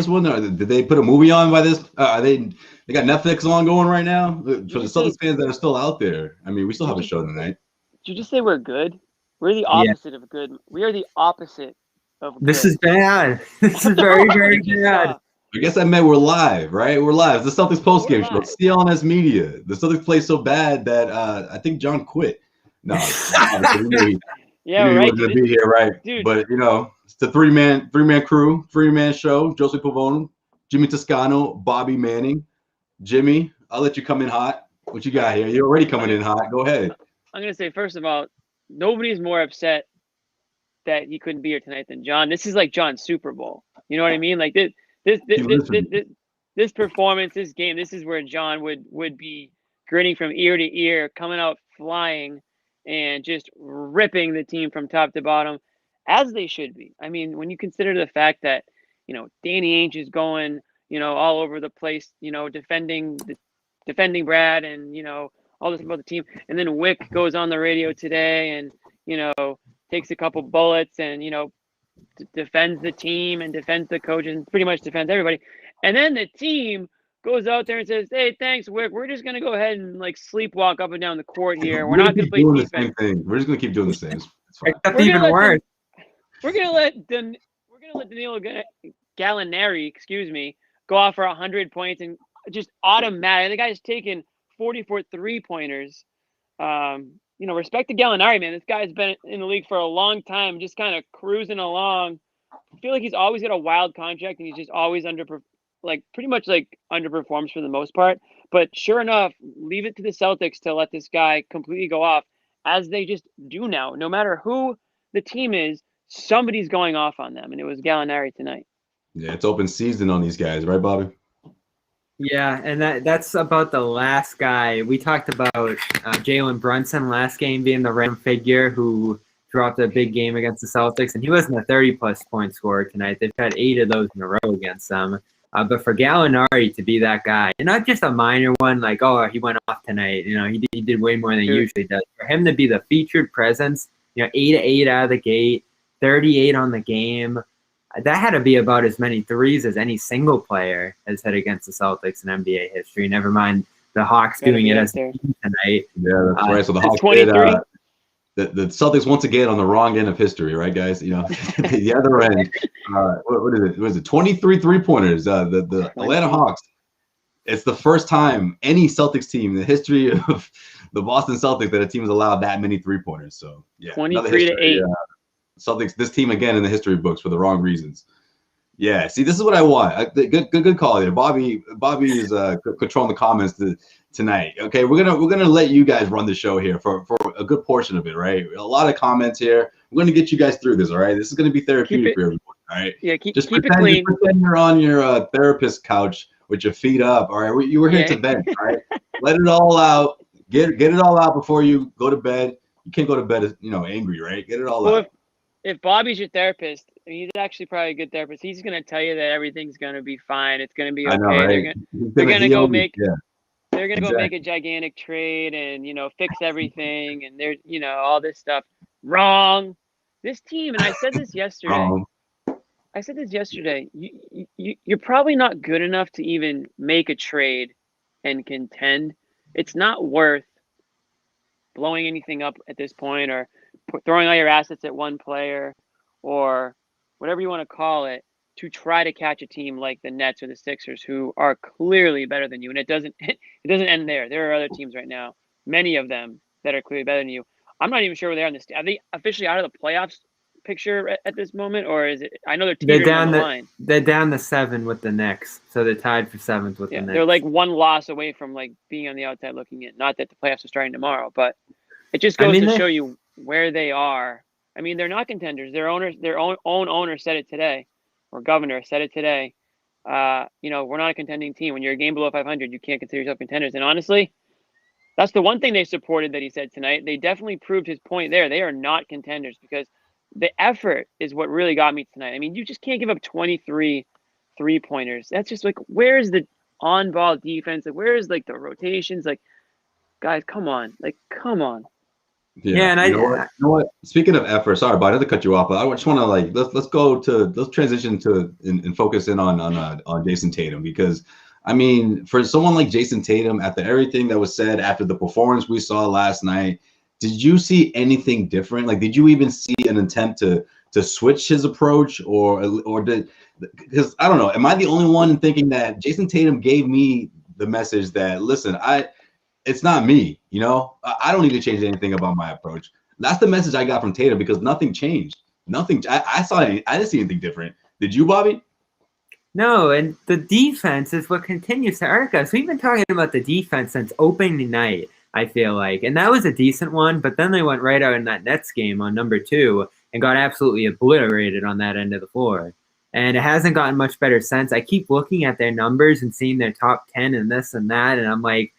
one? Or did they put a movie on by this? They got Netflix on going right now? For the Celtics fans that are still out there, I mean, we still have a show tonight. Did you just say we're good? We're the opposite of good. We are the opposite of good. This is bad. This is very, very bad. I guess I meant we're live, right? We're live. The Celtics postgame show. CLNS Media. The Celtics play so bad that I think John quit. No, he wasn't going to be here, right? Dude. But, it's the three-man crew, three-man show. Joseph Pavone, Jimmy Toscano, Bobby Manning. Jimmy, I'll let you come in hot. What you got here? You're already coming in hot. Go ahead. I'm going to say, first of all, nobody's more upset that he couldn't be here tonight than John. This is like John's Super Bowl. You know what I mean? Like this performance, this game, this is where John would be grinning from ear to ear, coming out flying and just ripping the team from top to bottom, as they should be. I mean, when you consider the fact that, Danny Ainge is going, all over the place, defending Brad and, all this about the team. And then Wyc goes on the radio today and, takes a couple bullets and, defends the team and defends the coach and pretty much defends everybody. And then the team goes out there and says, "Hey, thanks, Wyc. We're just gonna go ahead and sleepwalk up and down the court here. We're not gonna play defense. The same thing. We're just gonna keep doing the same. That's even worse. We're gonna let Danilo Gallinari, go off for 100 points and just automatic. The guy's taken 44 3-pointers. Respect to Gallinari, man. This guy's been in the league for a long time, just kind of cruising along. I feel like he's always got a wild contract, and he's just always pretty much underperforms for the most part. But sure enough, leave it to the Celtics to let this guy completely go off, as they just do now. No matter who the team is, somebody's going off on them, and it was Gallinari tonight. Yeah, it's open season on these guys, right, Bobby? Yeah, and that's about the last guy. We talked about Jaylen Brunson last game being the random figure who dropped a big game against the Celtics, and he wasn't a 30-plus point scorer tonight. They've had 8 of those in a row against them. But for Gallinari to be that guy, and not just a minor one, like, oh, he went off tonight. He did way more than he usually does. For him to be the featured presence, 8-8 out of the gate, 38 on the game, that had to be about as many threes as any single player has hit against the Celtics in NBA history. Never mind the Hawks doing it as a team tonight. Yeah, that's right. So the Hawks did, the Celtics once again on the wrong end of history, right, guys? The other end. What is it? Was it 23 3-pointers? The Atlanta Hawks. It's the first time any Celtics team in the history of the Boston Celtics that a team has allowed that many 3-pointers. So yeah, 23-8. Celtics, this team again in the history books for the wrong reasons. Yeah, see, this is what I want. Good call there. Bobby is controlling the comments tonight. Okay, we're gonna let you guys run the show here for a good portion of it, right? A lot of comments here. We're gonna get you guys through this, all right? This is gonna be therapeutic for everyone, all right? Yeah, keep it clean. Just pretend you're on your therapist couch with your feet up, all right? You were here to vent, all right? Let it all out. Get it all out before you go to bed. You can't go to bed, angry, right? Get it all out. If Bobby's your therapist, he's actually probably a good therapist. He's going to tell you that everything's going to be fine. It's going to be okay. Know, right? They're going to go make go make a gigantic trade and, fix everything. And there's, all this stuff. Wrong. This team, and I said this yesterday. You're probably not good enough to even make a trade and contend. It's not worth blowing anything up at this point or throwing all your assets at one player or whatever you want to call it to try to catch a team like the Nets or the Sixers, who are clearly better than you. And it doesn't end there. There are other teams right now, many of them, that are clearly better than you. I'm not even sure where they are in this. Are they officially out of the playoffs picture at this moment, or is it? I know they're down the line. They're down to 7 with the Knicks, so they're tied for 7th with the Knicks. They're like one loss away from being on the outside looking in. Not that the playoffs are starting tomorrow, but it just goes to show you where they are. I mean, they're not contenders. Their own owner said it today, or governor said it today. We're not a contending team. When you're a game below 500, you can't consider yourself contenders. And honestly, that's the one thing they supported that he said tonight. They definitely proved his point there. They are not contenders because the effort is what really got me tonight. I mean, you just can't give up 23 3-pointers. That's just where's the on-ball defense? Where is the rotations? Guys, come on. Come on. Yeah, and you know what? Speaking of effort, sorry, but I had to cut you off. But I just want to let's transition to and focus in on Jayson Tatum, because I mean, for someone like Jayson Tatum, after everything that was said after the performance we saw last night, did you see anything different? Like, did you even see an attempt to switch his approach, or did, because I don't know, am I the only one thinking that Jayson Tatum gave me the message that, listen, it's not me, you know. I don't need to change anything about my approach. That's the message I got from Tatum, because nothing changed. Nothing. I didn't see anything different. Did you, Bobby? No, and the defense is what continues to irk us. We've been talking about the defense since opening night, I feel like, and that was a decent one. But then they went right out in that Nets game on number 2 and got absolutely obliterated on that end of the floor. And it hasn't gotten much better since. I keep looking at their numbers and seeing their top 10 and this and that, and I'm like,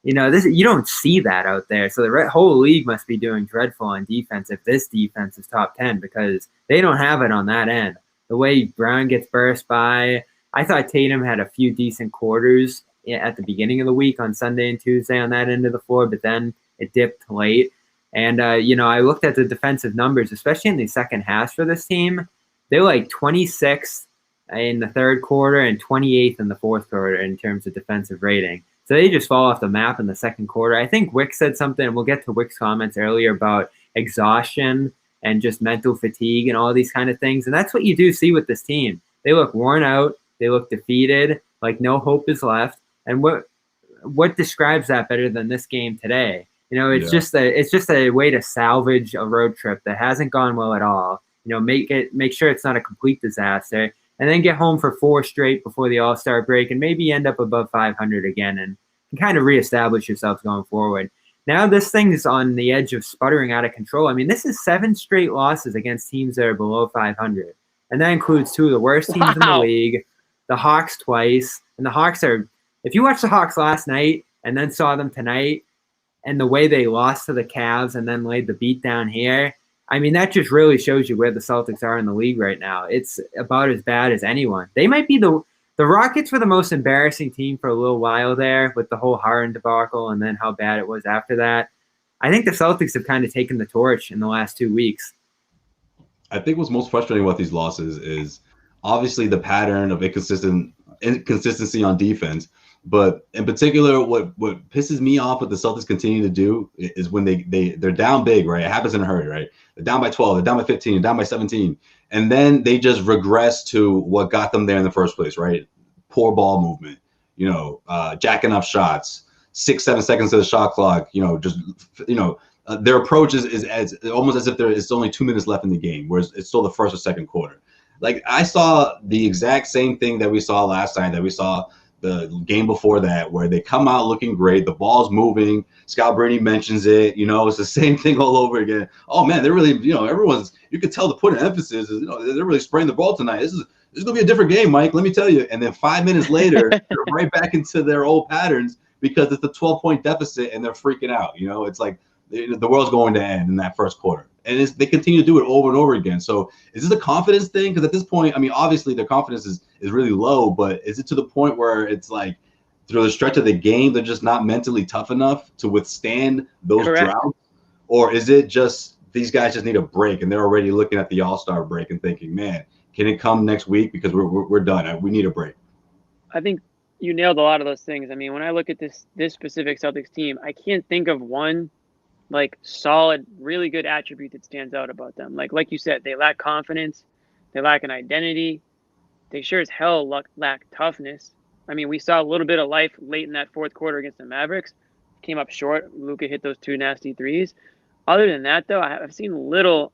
you know, you don't see that out there. So the whole league must be doing dreadful on defense if this defense is top 10, because they don't have it on that end. The way Brown gets burst by, I thought Tatum had a few decent quarters at the beginning of the week on Sunday and Tuesday on that end of the floor, but then it dipped late. And, you know, I looked at the defensive numbers, especially in the second half for this team. They're like 26th in the third quarter and 28th in the fourth quarter in terms of defensive rating. So they just fall off the map in the second quarter. I think Wyc said something, and we'll get to Wic's comments earlier, about exhaustion and just mental fatigue and all these kind of things. And that's what you do see with this team. They look worn out. They look defeated, like no hope is left. And what describes that better than this game today? You know, it's just a way to salvage a road trip that hasn't gone well at all. You know, make sure it's not a complete disaster, and then get home for 4 straight before the All-Star break, and maybe end up above 500 again, and kind of reestablish yourselves going forward. Now this thing is on the edge of sputtering out of control. I mean, this is 7 straight losses against teams that are below 500, and that includes 2 of the worst teams in the league, the Hawks twice. And the Hawks are, if you watched the Hawks last night and then saw them tonight, and the way they lost to the Cavs and then laid the beat down here, I mean, that just really shows you where the Celtics are in the league right now. It's about as bad as anyone. They might be the Rockets were the most embarrassing team for a little while there with the whole Harden debacle and then how bad it was after that. I think the Celtics have kind of taken the torch in the last 2 weeks. I think what's most frustrating about these losses is obviously the pattern of inconsistency on defense. But in particular, what pisses me off what the Celtics continue to do is when they're down big, right? It happens in a hurry, right? They're down by 12, they're down by 15, they're down by 17. And then they just regress to what got them there in the first place, right? Poor ball movement, you know, jacking up shots, 6-7 seconds of the shot clock, you know, just, you know, their approach is as almost as if it's only 2 minutes left in the game, whereas it's still the first or second quarter. Like, I saw the exact same thing that we saw last night, that we saw the game before that, where they come out looking great, the ball's moving, Scott Brady mentions it, you know, it's the same thing all over again. Oh man, they're really, you know, you could tell the point of emphasis is, you know, they're really spraying the ball tonight. This is gonna be a different game, Mike, let me tell you. And then 5 minutes later, they're right back into their old patterns because it's a 12-point deficit and they're freaking out. You know, it's like the world's going to end in that first quarter. And they continue to do it over and over again. So is this a confidence thing? Because at this point, I mean, obviously their confidence is really low, but is it to the point where it's like through the stretch of the game, they're just not mentally tough enough to withstand those droughts? Or is it just these guys just need a break and they're already looking at the All-Star break and thinking, man, can it come next week? Because we're done. We need a break. I think you nailed a lot of those things. I mean, when I look at this specific Celtics team, I can't think of one like solid, really good attribute that stands out about them. Like you said, they lack confidence, they lack an identity, they sure as hell lack toughness. I mean, we saw a little bit of life late in that fourth quarter against the Mavericks. Came up short. Luka hit those 2 nasty threes. Other than that, though, I've seen little,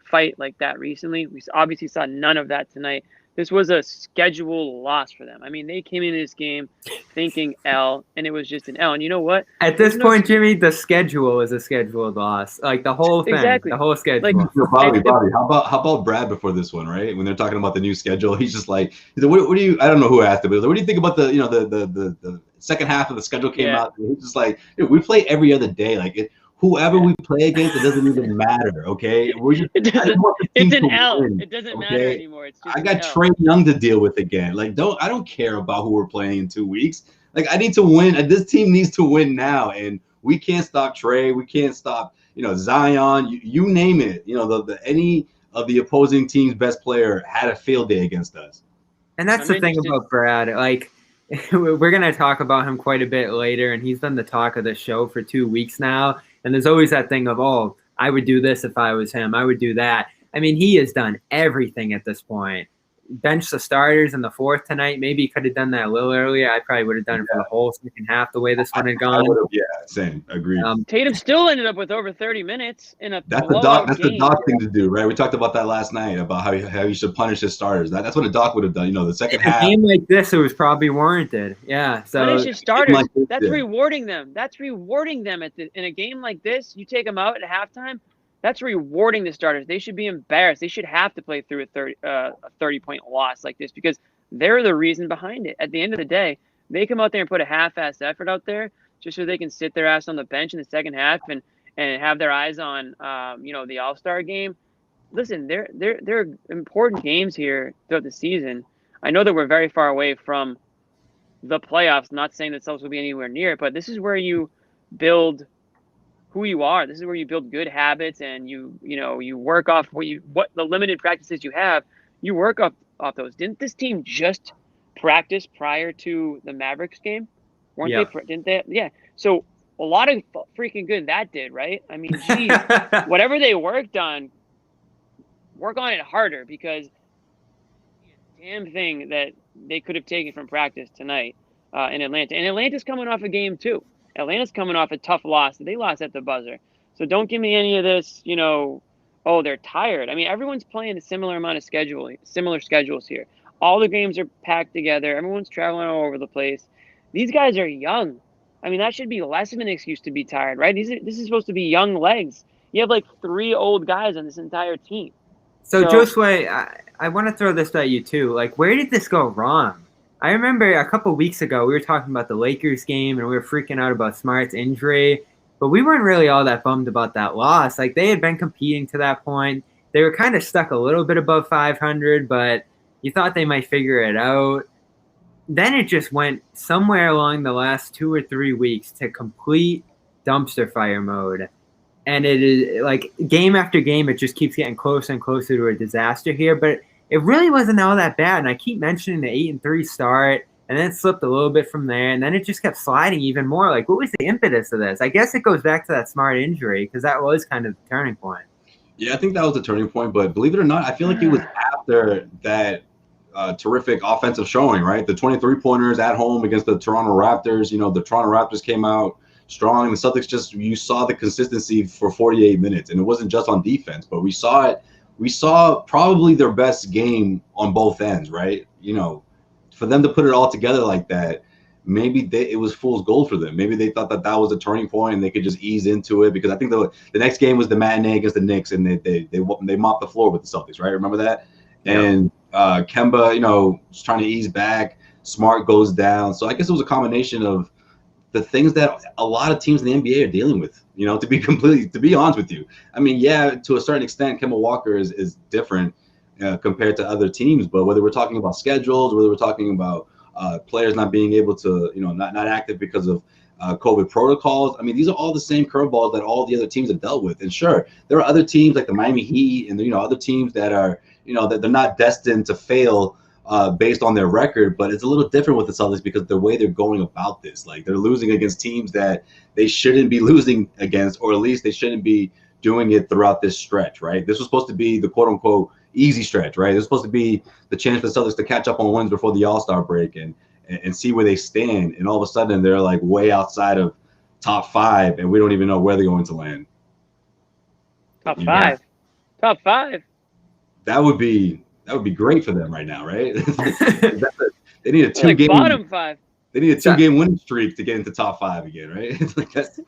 fight like that recently. We obviously saw none of that tonight. This was a scheduled loss for them. I mean, they came into this game thinking L, and it was just an L. And you know what? At this point, Jimmy, the schedule is a scheduled loss. Like the whole thing, the whole schedule. Like, Bobby, how about Brad before this one, right? When they're talking about the new schedule, he's just like, what do you? I don't know who asked it, but what do you think about the second half of the schedule came out? And he's just like, we play every other day, like whoever we play against, it doesn't even matter, okay? It's an L. It doesn't matter anymore. It's just I got Trae Young to deal with again. Like, I don't care about who we're playing in 2 weeks. Like, I need to win. This team needs to win now, and We can't stop Trey. We can't stop, Zion. You name it. Any of the opposing team's best player had a field day against us. And that's the thing about Brad. Like, we're going to talk about him quite a bit later, and he's been the talk of the show for 2 weeks now. And there's always that thing of, oh, I would do this if I was him. I would do that. I mean, he has done everything at this point. Bench the starters in the fourth tonight. Maybe he could have done that a little earlier. I probably would have done it for the whole second half the way this one had gone. Yeah, same. Agreed. Tatum still ended up with over 30 minutes in a That's the Doc thing to do, right? We talked about that last night about how he should punish his starters. That's what a Doc would have done. The second half. In a game like this, it was probably warranted. Yeah. So punish his starters. Like that's rewarding them. That's rewarding them in a game like this. You take them out at halftime. That's rewarding the starters. They should be embarrassed. They should have to play through a 30-point loss like this because they're the reason behind it. At the end of the day, they come out there and put a half-assed effort out there just so they can sit their ass on the bench in the second half and have their eyes on the All-Star game. Listen, they're important games here throughout the season. I know that we're very far away from the playoffs. Not saying that Celtics will be anywhere near it, but this is where you build who you are. This is where you build good habits and you work off what the limited practices you have. You work off those. Didn't this team just practice prior to the Mavericks game? Didn't they? Yeah. So a lot of freaking good that did, right? I mean, geez, whatever they worked on, work on it harder because damn thing that they could have taken from practice tonight in Atlanta. And Atlanta's coming off a game too. Atlanta's coming off a tough loss. They lost at the buzzer. So don't give me any of this, oh, they're tired. I mean, everyone's playing a similar amount of similar schedules here. All the games are packed together. Everyone's traveling all over the place. These guys are young. I mean, that should be less of an excuse to be tired, right? This is supposed to be young legs. You have like 3 old guys on this entire team. So Josue, I want to throw this at you too. Like, where did this go wrong? I remember a couple weeks ago, we were talking about the Lakers game and we were freaking out about Smart's injury, but we weren't really all that bummed about that loss. Like, they had been competing to that point. They were kind of stuck a little bit above 500, but you thought they might figure it out. Then it just went somewhere along the last 2 or 3 weeks to complete dumpster fire mode. And it is like game after game, it just keeps getting closer and closer to a disaster here. But it really wasn't all that bad. And I keep mentioning the 8-3 start, and then it slipped a little bit from there. And then it just kept sliding even more. Like, what was the impetus of this? I guess it goes back to that Smart injury because that was kind of the turning point. Yeah, I think that was the turning point. But believe it or not, I feel like it was after that terrific offensive showing, right? The 23-pointers at home against the Toronto Raptors. The Toronto Raptors came out strong. The Celtics you saw the consistency for 48 minutes. And it wasn't just on defense, but we saw it. We saw probably their best game on both ends, right? For them to put it all together like that, maybe it was fool's gold for them. Maybe they thought that was a turning point and they could just ease into it because I think the next game was the matinee against the Knicks and they mopped the floor with the Celtics, right? Remember that? Yeah. And Kemba, was trying to ease back. Smart goes down. So I guess it was a combination of the things that a lot of teams in the NBA are dealing with, to be honest with you. I mean, yeah, to a certain extent, Kemba Walker is different compared to other teams. But whether we're talking about schedules, whether we're talking about players not being able to, not active because of COVID protocols, I mean, these are all the same curveballs that all the other teams have dealt with. And sure, there are other teams like the Miami Heat and, other teams that are, that they're not destined to fail based on their record, but it's a little different with the Celtics because the way they're going about this, like they're losing against teams that they shouldn't be losing against, or at least they shouldn't be doing it throughout this stretch, right? This was supposed to be the quote unquote easy stretch, right? It was supposed to be the chance for the Celtics to catch up on wins before the All-Star break and see where they stand. And all of a sudden they're like way outside of top 5 and we don't even know where they're going to land. Top 5. Top 5. That would be great for them right now, right? They need a 2-game bottom 5. They need a 2-game winning streak to get into top 5 again, right? It's like that's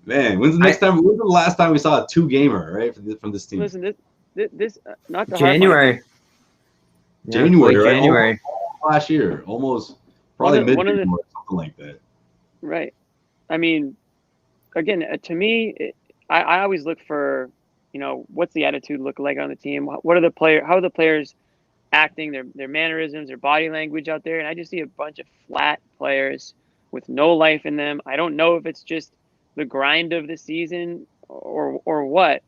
when's the last time we saw a 2-gamer, right, from this team? Listen, this not the January. January, right? January. Last year, almost probably mid-January, something like that. Right. I mean, again, to me, I always look for, what's the attitude look like on the team? What are how are the players acting, their mannerisms, their body language out there? And I just see a bunch of flat players with no life in them. I don't know if it's just the grind of the season or what.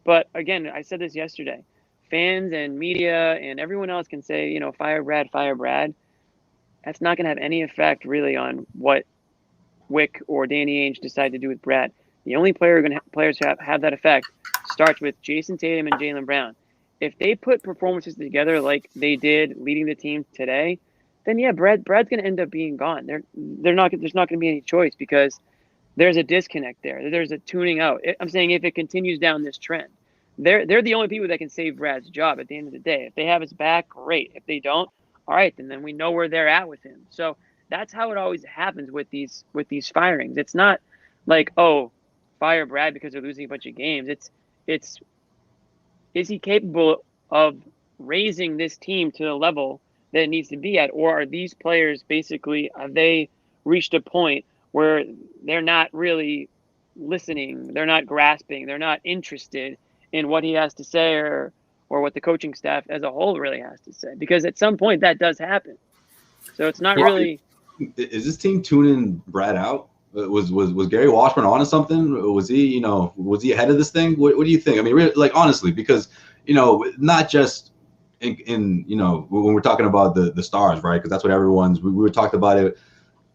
But again, I said this yesterday. Fans and media and everyone else can say, you know, fire Brad, fire Brad. That's not going to have any effect really on what Wyc or Danny Ainge decide to do with Brad. The only players who have that effect starts with Jayson Tatum and Jaylen Brown. If they put performances together like they did leading the team today, then yeah, Brad's going to end up being gone. There's not going to be any choice because there's a disconnect there. There's a tuning out. I'm saying if it continues down this trend, they're the only people that can save Brad's job at the end of the day. If they have his back, great. If they don't, all right, then we know where they're at with him. So that's how it always happens with these firings. It's not like, oh, fire Brad because they're losing a bunch of games. It's is he capable of raising this team to the level that it needs to be at, or are these players basically, have they reached a point where they're not really listening, they're not grasping, they're not interested in what he has to say or what the coaching staff as a whole really has to say? Because at some point that does happen. So it's not really. Is this team tuning Brad out? Was Gary Washburn on to something? Was he ahead of this thing? What do you think? I mean, really, like, honestly, because, you know, not just in you know, when we're talking about the stars, right? Because that's what we were talking about it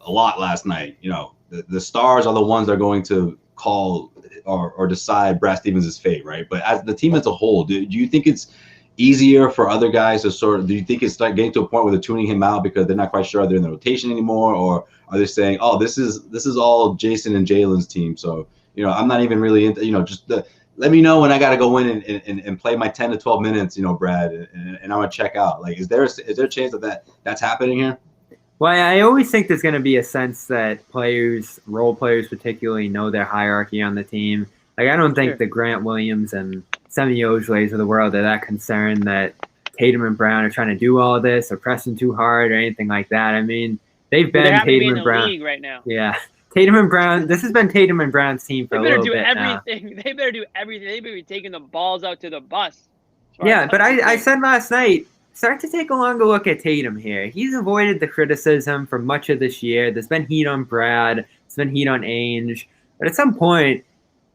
a lot last night. You know, the stars are the ones that are going to call or decide Brad Stevens' fate, right? But as the team as a whole, do you think it's easier for other guys to do you think it's like getting to a point where they're tuning him out because they're not quite sure they're in the rotation anymore, or are they saying, oh, this is all Jayson and Jaylen's team, so, you know, I'm not even really into, you know, just let me know when I got to go in and play my 10 to 12 minutes, you know, Brad, and I'm gonna check out. Like, is there a chance that's happening here? Well, I always think there's going to be a sense that role players particularly, know their hierarchy on the team. Like, I don't think the Grant Williams and Semi Ojales of the world are that concerned that Tatum and Brown are trying to do all of this or pressing too hard or anything like that. I mean, they've been Tatum and Brown league right now. Yeah, Tatum and Brown. This has been Tatum and Brown's team for a little bit now. They better do everything. They better be taking the balls out to the bus. Yeah, but I said last night, start to take a longer look at Tatum here. He's avoided the criticism for much of this year. There's been heat on Brad. There's been heat on Ainge. But at some point,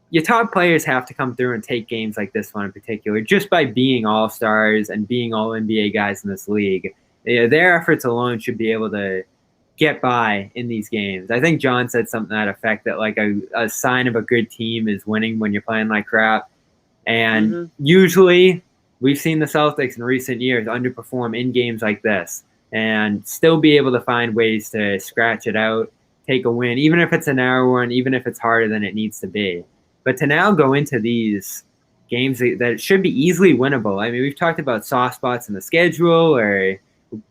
your top players have to come through and take games like this one in particular, just by being all-stars and being all-NBA guys in this league. Their efforts alone should be able to get by in these games. I think John said something to that effect, that like a sign of a good team is winning when you're playing like crap. And usually we've seen the Celtics in recent years underperform in games like this and still be able to find ways to scratch it out, take a win, even if it's a narrow one, even if it's harder than it needs to be. But to now go into these games that should be easily winnable. I mean, we've talked about soft spots in the schedule or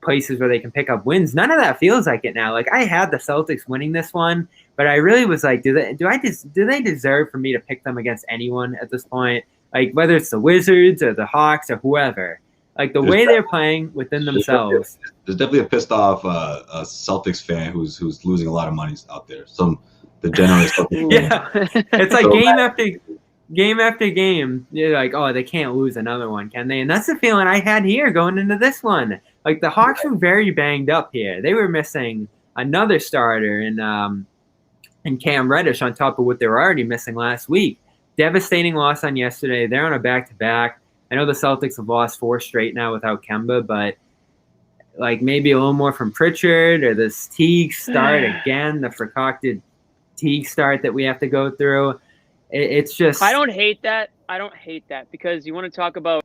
places where they can pick up wins. None of that feels like it now. Like, I had the Celtics winning this one, but I really was like, do they deserve for me to pick them against anyone at this point? Like, whether it's the Wizards or the Hawks or whoever. Like, the way they're playing within themselves. There's definitely a pissed off a Celtics fan who's losing a lot of money out there. The generous yeah, it's like game after game. You're like, oh, they can't lose another one, can they? And that's the feeling I had here going into this one. Like, the Hawks were very banged up here. They were missing another starter in Cam Reddish on top of what they were already missing last week. Devastating loss on yesterday. They're on a back-to-back. I know the Celtics have lost 4 straight now without Kemba, but like maybe a little more from Pritchard or this Teague start again, the concocted Teague start that we have to go through. It's just. I don't hate that. Because you want to talk about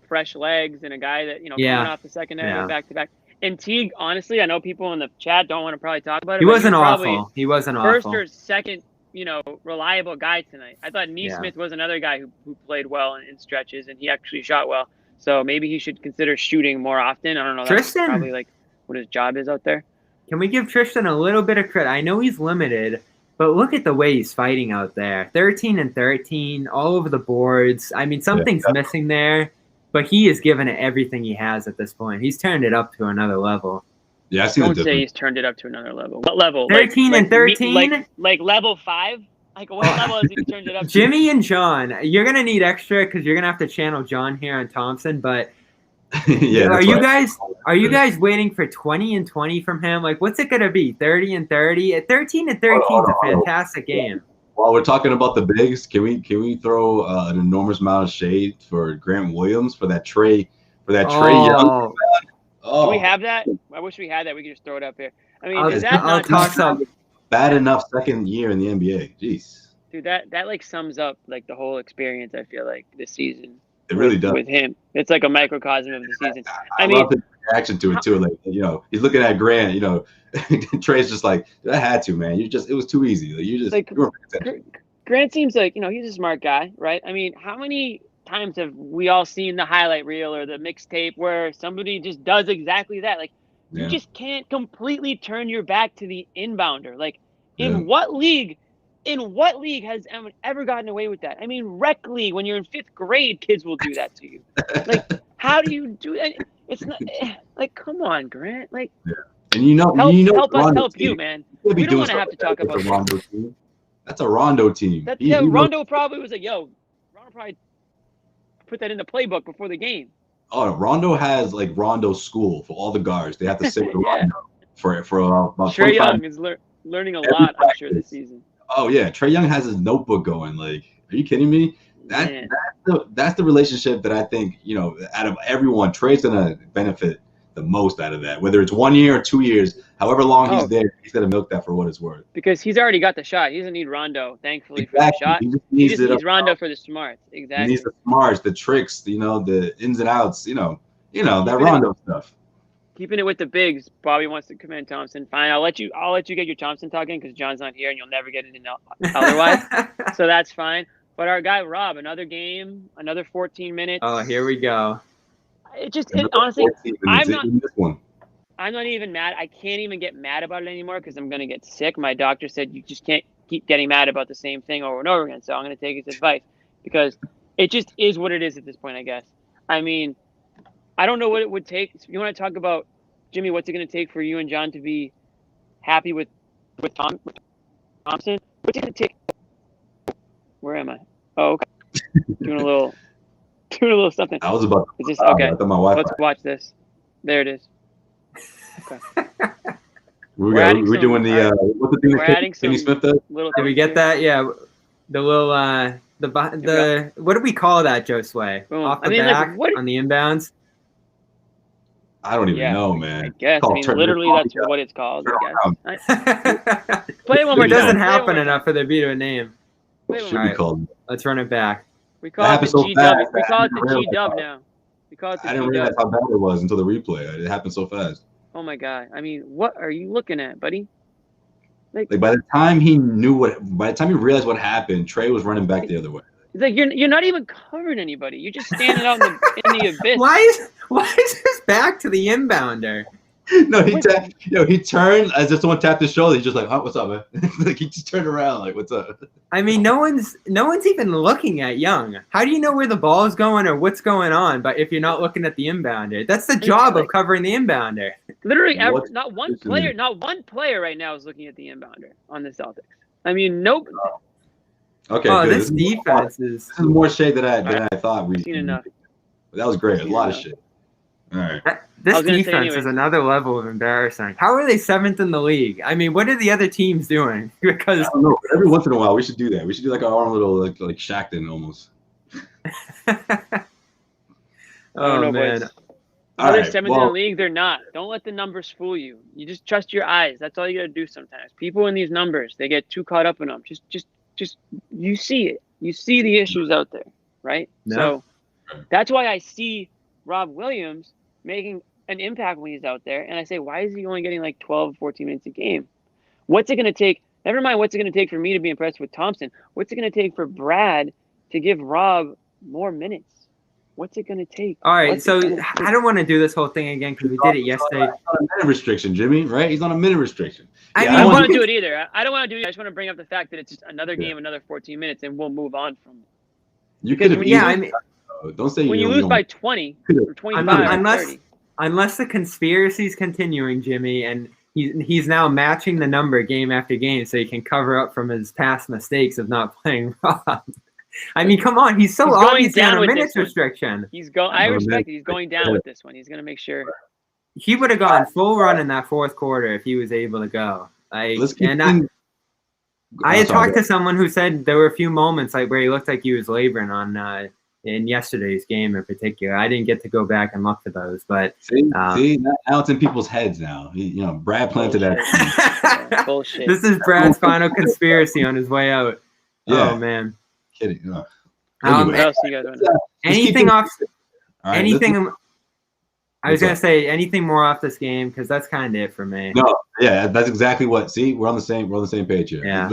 fresh legs and a guy that, coming off the second night back to back. And Teague, honestly, I know people in the chat don't want to probably talk about it. He wasn't awful. First or second, reliable guy tonight. I thought Neesmith was another guy who played well in stretches, and he actually shot well. So maybe he should consider shooting more often. I don't know. Tristan, that's probably like what his job is out there. Can we give Tristan a little bit of credit? I know he's limited, but look at the way he's fighting out there. 13 and 13, all over the boards. I mean, something's missing there, but he has given it everything he has at this point. He's turned it up to another level. Yeah, I see. Don't say he's turned it up to another level. What level? 13 and 13? Like level 5? Like, what level has he turned it up to? Jimmy and John, you're going to need extra because you're going to have to channel John here on Thompson, but Yeah. Are you guys waiting for 20 and 20 from him? Like, what's it gonna be? 30 and 30? At 13 and 13 is a fantastic game. While we're talking about the bigs, can we throw an enormous amount of shade for Grant Williams for that Trae Young? Do we have that? I wish we had that. We could just throw it up here. I mean, I'll talk some. Bad enough second year in the NBA. Jeez. Dude, that like sums up like the whole experience. I feel like this season. It really does. With him, it's like a microcosm of the season. I mean, love his reaction to it too. Like, he's looking at Grant. Trae's just like, I had to, man. It was too easy. Grant seems like he's a smart guy, right? I mean, how many times have we all seen the highlight reel or the mixtape where somebody just does exactly that? Like, you just can't completely turn your back to the inbounder. Like, in what league has anyone ever gotten away with that? I mean, rec league, when you're in 5th grade, kids will do that to you. Like, how do you do that? It's not like, come on, Grant. Like, and help us help you, man. We don't want to have to talk about Rondo team. That's a Rondo team. Rondo probably was like, Rondo probably put that in the playbook before the game. Oh, Rondo has like Rondo school for all the guards. They have to sit with Rondo for about Trae Young is learning a lot, I'm sure, this season. Oh yeah, Trae Young has his notebook going. Like, are you kidding me? That's the relationship that I think out of everyone, Trae's gonna benefit the most out of that. Whether it's 1 year or 2 years, however long he's there, he's gonna milk that for what it's worth. Because he's already got the shot. He doesn't need Rondo, thankfully, for the shot. He just needs Rondo for the smarts. Exactly. He needs the smarts, the tricks, the ins and outs. That Rondo stuff. Keeping it with the bigs. Bobby wants to come in, Thompson. Fine, I'll let you get your Thompson talking because John's not here and you'll never get it in otherwise. So that's fine. But our guy Rob, another game, another 14 minutes. Oh, here we go. Honestly, I'm not even mad. I can't even get mad about it anymore because I'm gonna get sick. My doctor said you just can't keep getting mad about the same thing over and over again. So I'm gonna take his advice because it just is what it is at this point, I guess. I mean, I don't know what it would take. You want to talk about, Jimmy, what's it going to take for you and John to be happy with Thompson? What's it going to take? Where am I? Oh, okay. doing a little something. I was about to. Is this okay? Let's watch this. There it is. Okay. We're doing the what's the thing that Kenny Smith does? Did we get that? Yeah. The little what do we call that, Josue? Off the back on the inbounds. I don't even know, man. I guess. Literally, that's what it's called. I guess. Play it one more time. It doesn't happen enough for there to be a name. Should be called. Let's run it back. We call it the G-Dub. We call it the G-Dub now. I didn't realize how bad it was until the replay. It happened so fast. Oh my God! I mean, what are you looking at, buddy? Like by the time he realized what happened, Trae was running back the other way. It's like you're not even covering anybody. You're just standing out in the abyss. Why is his back to the inbounder? No, he turned as if someone tapped his shoulder. He's just like, "Oh, what's up, man?" Like he just turned around, like, "What's up?" I mean, no one's even looking at Young. How do you know where the ball is going or what's going on? But if you're not looking at the inbounder, that's the job of covering the inbounder. Literally, not one player right now is looking at the inbounder on the Celtics. I mean, nope. Okay. Oh, good. this defense is. This is more shade than I thought we'd seen enough. That was great. A lot of shit. All right. This defense is another level of embarrassing. How are they 7th in the league? I mean, what are the other teams doing? Because I don't know. Every once in a while, we should do that. We should do like our own little like Shackton almost. Oh man. Are they 7th in the league? They're not. Don't let the numbers fool you. You just trust your eyes. That's all you got to do sometimes. People in these numbers, they get too caught up in them. Just you see it. You see the issues out there, right? No. So that's why I see Rob Williams making an impact when he's out there. And I say, why is he only getting like 12, 14 minutes a game? What's it going to take? Never mind what's it going to take for me to be impressed with Thompson. What's it going to take for Brad to give Rob more minutes? What's it going to take? All right, so I don't want to do this whole thing again because we did it yesterday. He's on a minute restriction, Jimmy, right? He's on a minute restriction. I don't want to do it either. I don't want to do it. I just want to bring up the fact that it's just another game, another 14 minutes, and we'll move on from it. You could have don't say when you lose by 20 or 25 or 30. Unless the conspiracy is continuing, Jimmy, and he's now matching the number game after game so he can cover up from his past mistakes of not playing Rob. I mean, come on, he's going obviously down on a with minutes this one. restriction. I respect it. He's going down with this one. He's gonna make sure. He would have gone full run in that fourth quarter if he was able to go. I had talked to someone who said there were a few moments like where he looked like he was laboring on in yesterday's game in particular. I didn't get to go back and look for those, but see, now it's in people's heads now. Brad planted that. Bullshit. This is Brad's final conspiracy on his way out. Yeah. Oh man. Kidding. Anyway. What else you guys want to anything off? Right, anything? I was gonna say anything more off this game because that's kind of it for me. No, yeah, that's exactly what. See, we're on the same page here. Yeah.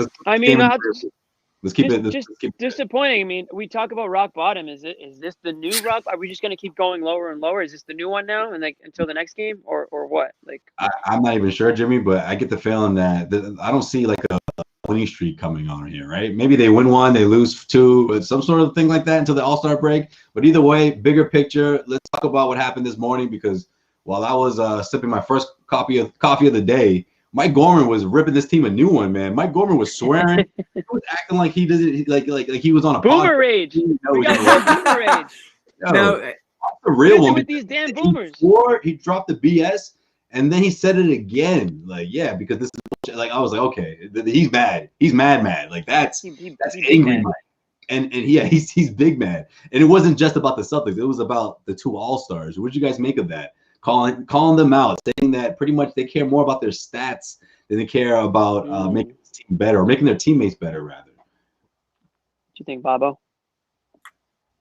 Let's keep it. Just disappointing. I mean, we talk about rock bottom. Is this the new rock? Are we just gonna keep going lower and lower? Is this the new one now, and until the next game, or what? I'm not even sure, Jimmy, but I get the feeling that I don't see like a winning streak coming on here, right? Maybe they win one, they lose two, some sort of thing like that until the All-Star break. But either way, bigger picture. Let's talk about what happened this morning because while I was sipping my first coffee of the day, Mike Gorman was ripping this team a new one, man. Mike Gorman was swearing. He was acting like he did it, like he was on a boomer rage. We got boomer rage. No, the real one with these damn boomers. He dropped the BS. And then he said it again, because this is I was like, okay, he's mad. He's mad. Like that's angry Mike. And he's big mad. And it wasn't just about the Celtics. It was about the two All-Stars. What did you guys make of that? Calling them out, saying that pretty much they care more about their stats than they care about making the team better or making their teammates better, rather. What do you think, Bobo?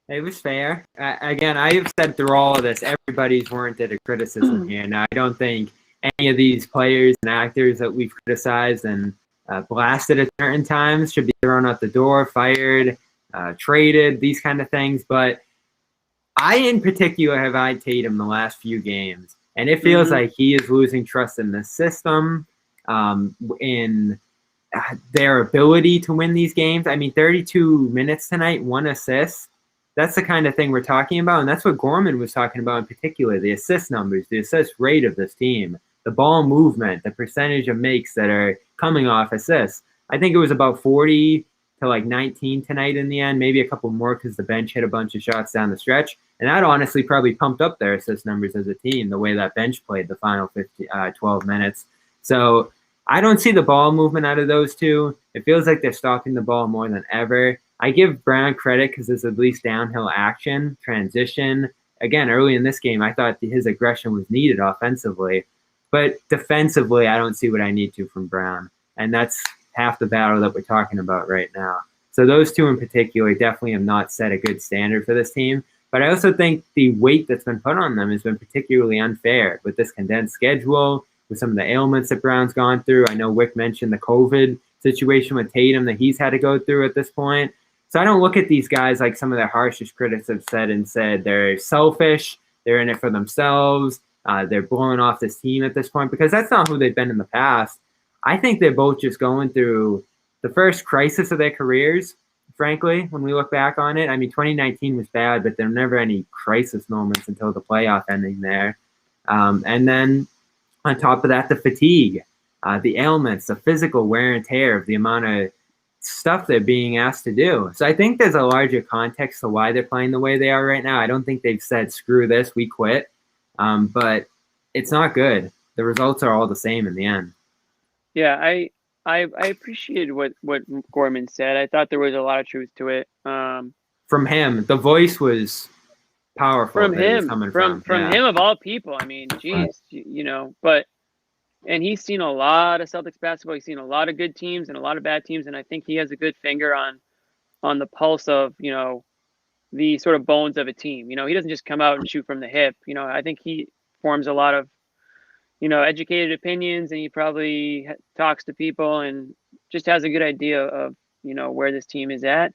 It was fair. Again, I have said through all of this, everybody's warranted a criticism here. Now, I don't think any of these players and actors that we've criticized and blasted at certain times should be thrown out the door, fired, traded, these kind of things. But I, in particular, have eyed Tatum the last few games, and it feels like he is losing trust in the system, in their ability to win these games. I mean, 32 minutes tonight, 1 assist. That's the kind of thing we're talking about, and that's what Gorman was talking about in particular, the assist numbers, the assist rate of this team, the ball movement, the percentage of makes that are coming off assists. I think it was about 40 to 19 tonight in the end, maybe a couple more because the bench hit a bunch of shots down the stretch, and that honestly probably pumped up their assist numbers as a team, the way that bench played the final 12 minutes. So I don't see the ball movement out of those two. It feels like they're stopping the ball more than ever. I give Brown credit because there's at least downhill action, transition. Again, early in this game, I thought his aggression was needed offensively. But defensively, I don't see what I need to from Brown. And that's half the battle that we're talking about right now. So those two in particular definitely have not set a good standard for this team. But I also think the weight that's been put on them has been particularly unfair with this condensed schedule, with some of the ailments that Brown's gone through. I know Wyc mentioned the COVID situation with Tatum that he's had to go through at this point. So I don't look at these guys like some of their harshest critics have said they're selfish, they're in it for themselves, they're blowing off this team at this point, because that's not who they've been in the past. I think they're both just going through the first crisis of their careers, frankly, when we look back on it. I mean, 2019 was bad, but there were never any crisis moments until the playoff ending there. And then on top of that, the fatigue, the ailments, the physical wear and tear of the amount of stuff they're being asked to do. So I think there's a larger context to why they're playing the way they are right now. I don't think they've said, screw this, we quit. But it's not good. The results are all the same in the end. Yeah, I appreciated what Gorman said. I thought there was a lot of truth to it. From him, the voice was powerful. From him of all people. I mean, geez, but. And he's seen a lot of Celtics basketball. He's seen a lot of good teams and a lot of bad teams. And I think he has a good finger on the pulse of, the sort of bones of a team. He doesn't just come out and shoot from the hip. I think he forms a lot of, educated opinions, and he probably talks to people and just has a good idea of, where this team is at.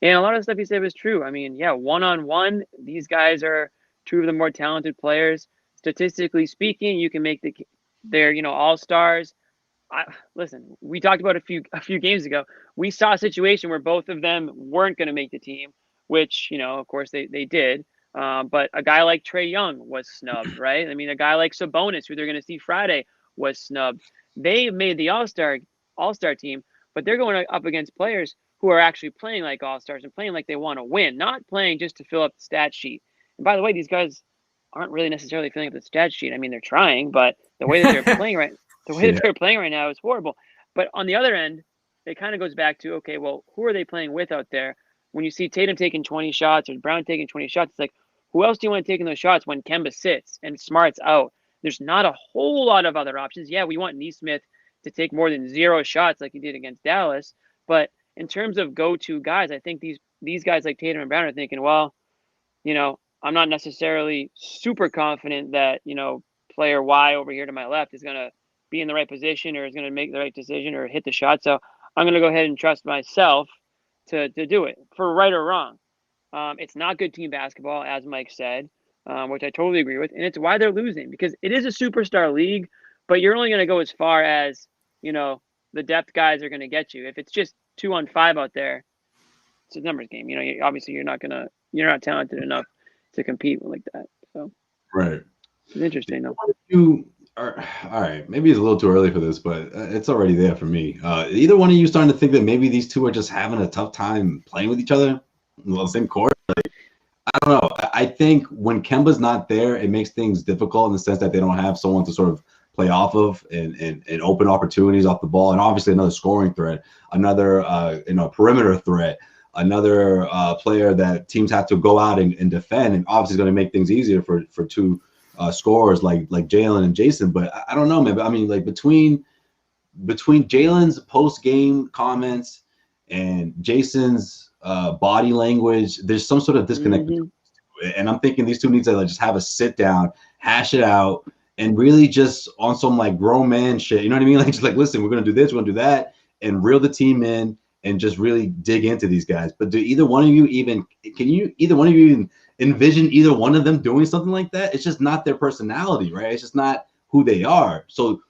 And a lot of the stuff he said was true. I mean, yeah, one-on-one, these guys are two of the more talented players. Statistically speaking, you can make they're all-stars. Listen, we talked about a few games ago. We saw a situation where both of them weren't going to make the team, which of course they did. But a guy like Trae Young was snubbed, right? I mean, a guy like Sabonis, who they're going to see Friday, was snubbed. They made the all-star team, but they're going up against players who are actually playing like all-stars and playing like they want to win, not playing just to fill up the stat sheet. And by the way, these guys aren't really necessarily filling up the stat sheet. I mean, they're trying, but the way that they're playing that they're playing right now is horrible. But on the other end, it kind of goes back to, okay, well, who are they playing with out there? When you see Tatum taking 20 shots or Brown taking 20 shots, it's like, who else do you want taking those shots when Kemba sits and Smart's out? There's not a whole lot of other options. Yeah, we want Nesmith to take more than 0 shots like he did against Dallas, but in terms of go-to guys, I think these guys like Tatum and Brown are thinking, well, I'm not necessarily super confident that, player Y over here to my left is going to be in the right position or is going to make the right decision or hit the shot. So I'm going to go ahead and trust myself to do it, for right or wrong. It's not good team basketball, as Mike said, which I totally agree with. And it's why they're losing, because it is a superstar league, but you're only going to go as far as, the depth guys are going to get you. If it's just 2-on-5 out there, it's a numbers game. Obviously you're not talented enough to compete like that. So right, it's interesting though. All right, maybe it's a little too early for this, but it's already there for me. Either one of you starting to think that maybe these two are just having a tough time playing with each other on the same court? Like, I don't know. I think when Kemba's not there, it makes things difficult in the sense that they don't have someone to sort of play off of and open opportunities off the ball, and obviously another scoring threat, another perimeter threat, another player that teams have to go out and defend, and obviously going to make things easier for two scorers like Jaylen and Jayson. But I don't know, man. I mean, like between Jaylen's post-game comments and Jayson's body language, there's some sort of disconnect. And I'm thinking these two need to just have a sit down, hash it out, and really just on some like grown man shit. You know what I mean? Like, just like, listen, we're going to do this, we're going to do that, and reel the team in and just really dig into these guys. But can you either one of you even envision either one of them doing something like that? It's just not their personality, right? It's just not who they are. So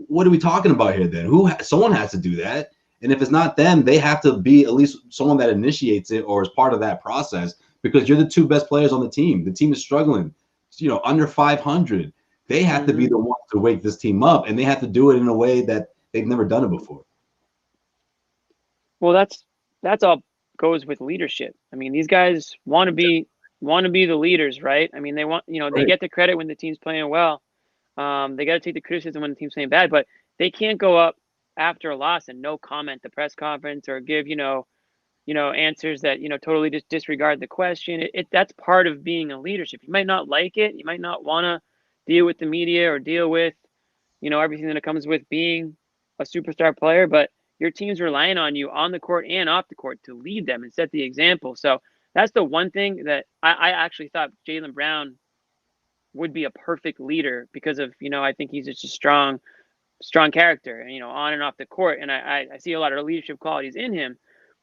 what are we talking about here then? Someone has to do that. And if it's not them, they have to be at least someone that initiates it or is part of that process, because you're the two best players on the team. The team is struggling, under 500. They have to be the ones to wake this team up, and they have to do it in a way that they've never done it before. Well, that's all goes with leadership. I mean, these guys want to be the leaders, right? I mean, they want, they get the credit when the team's playing well. They got to take the criticism when the team's playing bad, but they can't go up after a loss and no comment at the press conference or give, answers that, totally just disregard the question. That's part of being a leadership. You might not like it. You might not want to deal with the media or deal with, everything that comes with being a superstar player, but your team's relying on you on the court and off the court to lead them and set the example. So that's the one thing that I actually thought Jaylen Brown would be a perfect leader because of, I think he's just a strong character, on and off the court. And I see a lot of leadership qualities in him,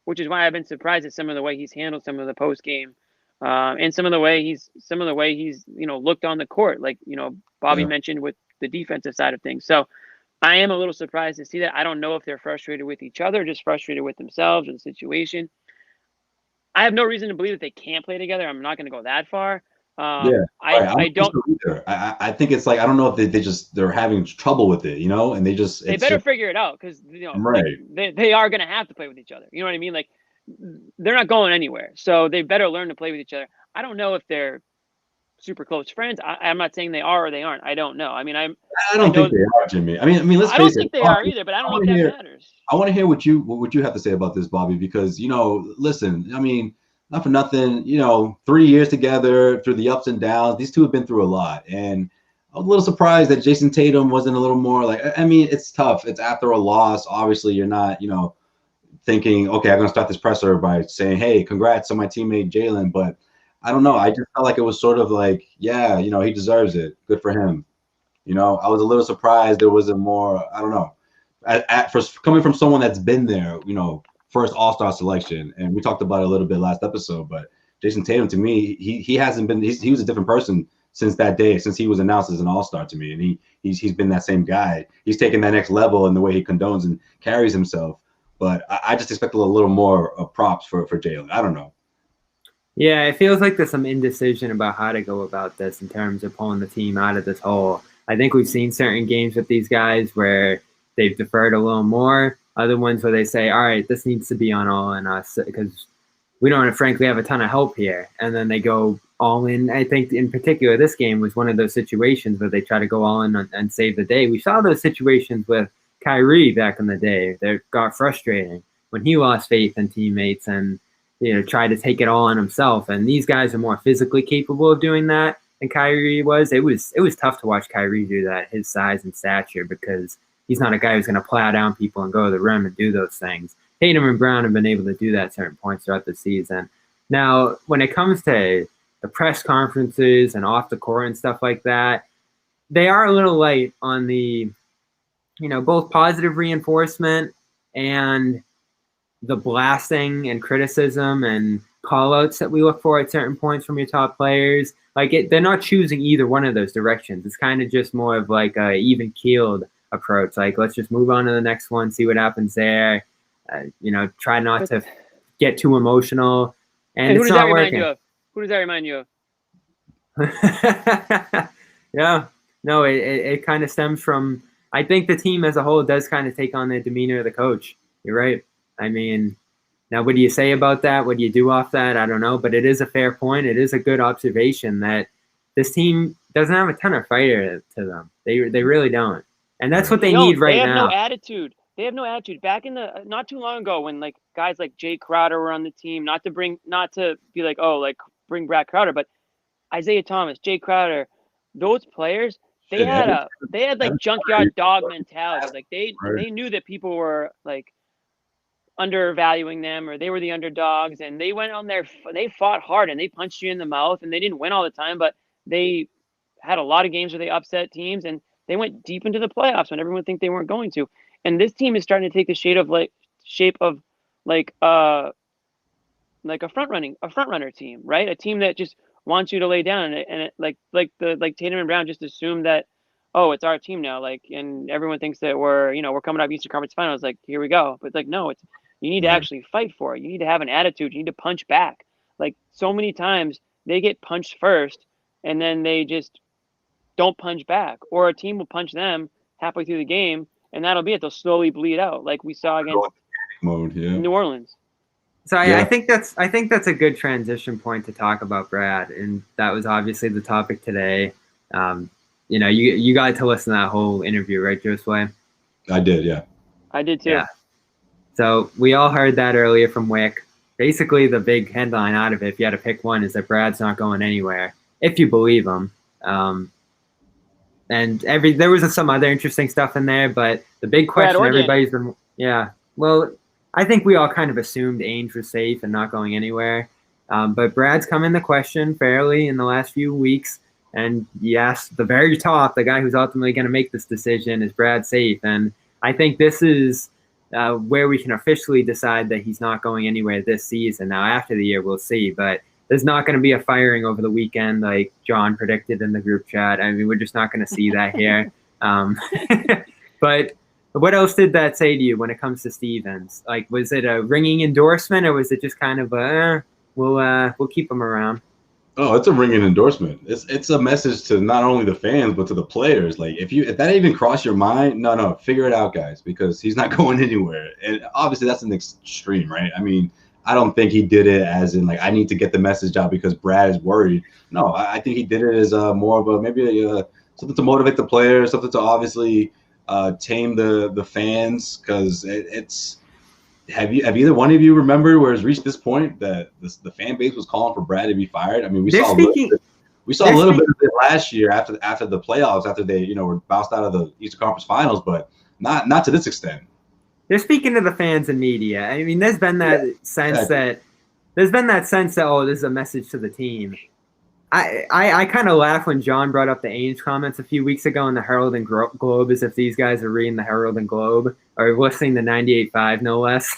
which is why I've been surprised at some of the way he's handled some of the post game, and some of the way he's looked on the court, like, Bobby mentioned with the defensive side of things. So I am a little surprised to see that. I don't know if they're frustrated with each other, just frustrated with themselves or the situation. I have no reason to believe that they can't play together. I'm not going to go that far. I don't either. I think it's like, I don't know if they're having trouble with it, and they better figure it out, because they are going to have to play with each other. You know what I mean? Like, they're not going anywhere, so they better learn to play with each other. I don't know if they're super close friends. I'm not saying they are or they aren't. I don't know. I mean, I don't think they are, Jimmy. I mean, let's face it. I don't think they are either, but I don't know if that matters. I want to hear what you have to say about this, Bobby, because, listen, I mean, not for nothing, 3 years together through the ups and downs. These two have been through a lot. And I was a little surprised that Jayson Tatum wasn't a little more like, I mean, it's tough. It's after a loss. Obviously, you're not, thinking, okay, I'm going to start this presser by saying, hey, congrats on my teammate Jaylen. But I don't know. I just felt like it was sort of like, yeah, he deserves it. Good for him. I was a little surprised there wasn't more, I don't know. First, coming from someone that's been there, first All-Star selection, and we talked about it a little bit last episode, but Jayson Tatum, to me, he hasn't been, he was a different person since that day, since he was announced as an All-Star to me, and he's been that same guy. He's taken that next level in the way he condones and carries himself, but I just expect a little more props for Jaylen. I don't know. Yeah, it feels like there's some indecision about how to go about this in terms of pulling the team out of this hole. I think we've seen certain games with these guys where they've deferred a little more. other ones where they say, all right, this needs to be on all in us because we don't frankly have a ton of help here. And then they go all in. I think in particular, this game was one of those situations where they try to go all in and save the day. We saw those situations with Kyrie back in the day that got frustrating when he lost faith in teammates and, tried to take it all on himself. And these guys are more physically capable of doing that than Kyrie was. It was tough to watch Kyrie do that, his size and stature, because he's not a guy who's going to plow down people and go to the rim and do those things. Tatum and Brown have been able to do that at certain points throughout the season. Now, when it comes to the press conferences and off the court and stuff like that, they are a little light on the, both positive reinforcement and the blasting and criticism and call-outs that we look for at certain points from your top players. They're not choosing either one of those directions. It's kind of just more of like a even-keeled approach. Let's just move on to the next one, see what happens there. Try not to get too emotional. And it's not working. Who does that remind you of? Yeah. No, it kind of stems from, I think the team as a whole does kind of take on the demeanor of the coach. You're right. I mean, now what do you say about that? What do you do off that? I don't know, but it is a fair point. It is a good observation that this team doesn't have a ton of fire to them. They really don't. And that's what they need right now. They have no attitude. They have no attitude. Back in the not too long ago, when guys like Jay Crowder were on the team, not to be like, oh, bring Brad Crowder, but Isaiah Thomas, Jay Crowder, those players, they had junkyard dog mentality. They knew that people were undervaluing them, or they were the underdogs, and they went on there. They fought hard and they punched you in the mouth, and they didn't win all the time, but they had a lot of games where they upset teams, and they went deep into the playoffs when everyone think they weren't going to. And this team is starting to take the shape of a front runner team, right? A team that just wants you to lay down, and Tatum and Brown just assume that, oh, it's our team now, and everyone thinks that we're coming up Eastern Conference Finals, here we go. But no, you need to actually fight for it. You need to have an attitude. You need to punch back. So many times they get punched first, and then they just don't punch back, or a team will punch them halfway through the game, and that'll be it. They'll slowly bleed out, like we saw against New Orleans. So I think that's a good transition point to talk about Brad, and that was obviously the topic today. You got to listen to that whole interview, right, Josue? I did, yeah. I did too. Yeah. So we all heard that earlier from Wyc. Basically, the big headline out of it, if you had to pick one, is that Brad's not going anywhere, if you believe him. And there was some other interesting stuff in there, but the big question everybody's been, well, I think we all kind of assumed Ainge was safe and not going anywhere. But Brad's come in the question fairly in the last few weeks. And yes, the very top, the guy who's ultimately going to make this decision, is Brad safe. And I think this is where we can officially decide that he's not going anywhere this season. Now, after the year, we'll see. But there's not going to be a firing over the weekend like John predicted in the group chat. I mean, we're just not going to see that here. But what else did that say to you when it comes to Stevens? Was it a ringing endorsement, or was it just kind of we'll keep him around? Oh, it's a ringing endorsement. It's a message to not only the fans but to the players. If that even crossed your mind, no, figure it out, guys, because he's not going anywhere. And obviously that's an extreme, right? I mean, I don't think he did it as in I need to get the message out because Brad is worried. No, I think he did it as more of something to motivate the players, something to obviously tame the fans, because it's. Have either one of you remembered where it's reached this point that the fan base was calling for Brad to be fired? I mean, we saw a little bit of it last year after the playoffs, after they were bounced out of the Eastern Conference Finals, but not to this extent. They're speaking to the fans and media. I mean, there's been that sense that oh, this is a message to the team. I kind of laugh when John brought up the Ainge comments a few weeks ago in the Herald and Globe, as if these guys are reading the Herald and Globe or listening to 98.5, no less.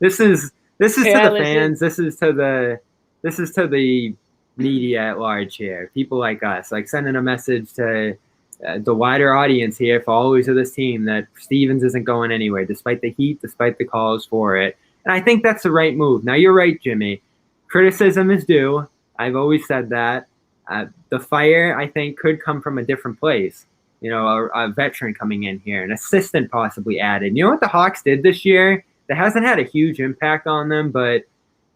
This is to the fans. This is to the media at large here. People like us, sending a message to the wider audience here, followers of this team, that Stevens isn't going anywhere, despite the heat, despite the calls for it. And I think that's the right move. Now, you're right, Jimmy. Criticism is due. I've always said that. The fire, I think, could come from a different place. a veteran coming in here, an assistant possibly added. You know what the Hawks did this year that hasn't had a huge impact on them, but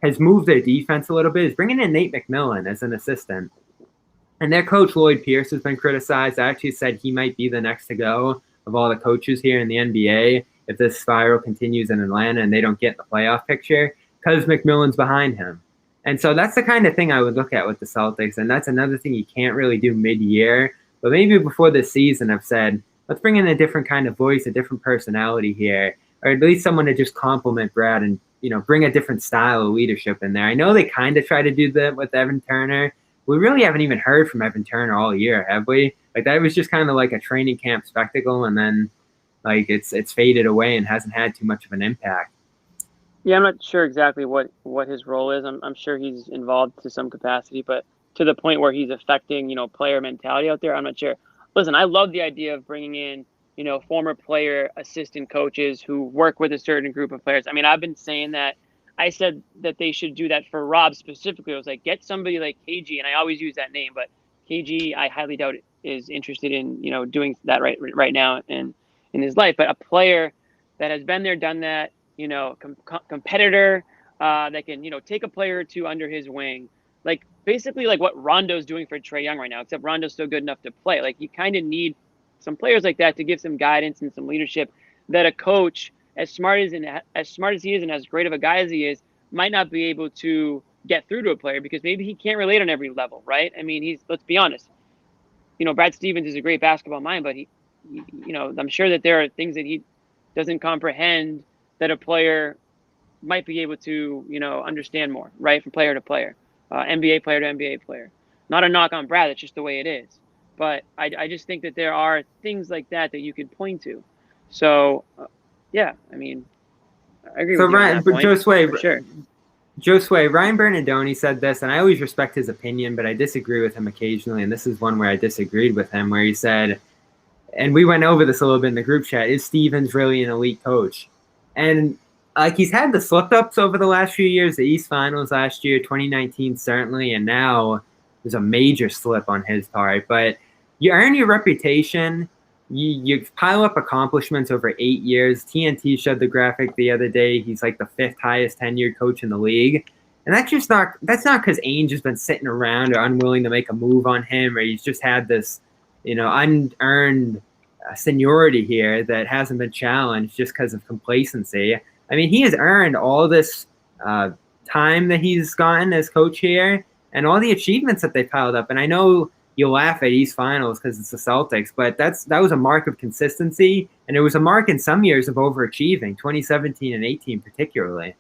has moved their defense a little bit, is bringing in Nate McMillan as an assistant. And their coach, Lloyd Pierce, has been criticized. I actually said he might be the next to go of all the coaches here in the NBA if this spiral continues in Atlanta and they don't get the playoff picture, because McMillan's behind him. And so that's the kind of thing I would look at with the Celtics, and that's another thing you can't really do mid-year. But maybe before this season, I've said, let's bring in a different kind of voice, a different personality here, or at least someone to just complement Brad and bring a different style of leadership in there. I know they kind of try to do that with Evan Turner. We really haven't even heard from Evan Turner all year, have we? Like, that was just kind of like a training camp spectacle, and then like it's faded away and hasn't had too much of an impact. Yeah, I'm not sure exactly what his role is. I'm sure he's involved to some capacity, but to the point where he's affecting, player mentality out there, I'm not sure. Listen, I love the idea of bringing in, former player assistant coaches who work with a certain group of players. I mean, I've been saying that. I said that they should do that for Rob specifically. I was like, get somebody like KG, and I always use that name, but KG, I highly doubt is interested in, doing that right now in his life. But a player that has been there, done that, competitor that can, take a player or two under his wing, like basically like what Rondo's doing for Trae Young right now, except Rondo's still good enough to play. Like, you kind of need some players like that to give some guidance and some leadership that a coach, as smart as he is and as great of a guy as he is, might not be able to get through to a player because maybe he can't relate on every level, right? I mean, let's be honest. Brad Stevens is a great basketball mind, but he I'm sure that there are things that he doesn't comprehend that a player might be able to, understand more, right? From player to player, NBA player to NBA player. Not a knock on Brad, it's just the way it is. But I just think that there are things like that you could point to. So, yeah, I mean, I agree with you on that point, for sure. Josue, Ryan Bernardoni said this, and I always respect his opinion, but I disagree with him occasionally, and this is one where I disagreed with him, where he said, and we went over this a little bit in the group chat, is Stevens really an elite coach? And he's had the slip-ups over the last few years, the East Finals last year, 2019 certainly, and now there's a major slip on his part. But you earn your reputation. You pile up accomplishments over 8 years. TNT showed the graphic the other day. He's like the 5th highest tenured coach in the league. And that's not because Ainge has been sitting around or unwilling to make a move on him, or he's just had this, unearned seniority here that hasn't been challenged just because of complacency. I mean, he has earned all this time that he's gotten as coach here and all the achievements that they piled up. And I know you'll laugh at East Finals because it's the Celtics, but that was a mark of consistency, and it was a mark in some years of overachieving, 2017 and 18 particularly.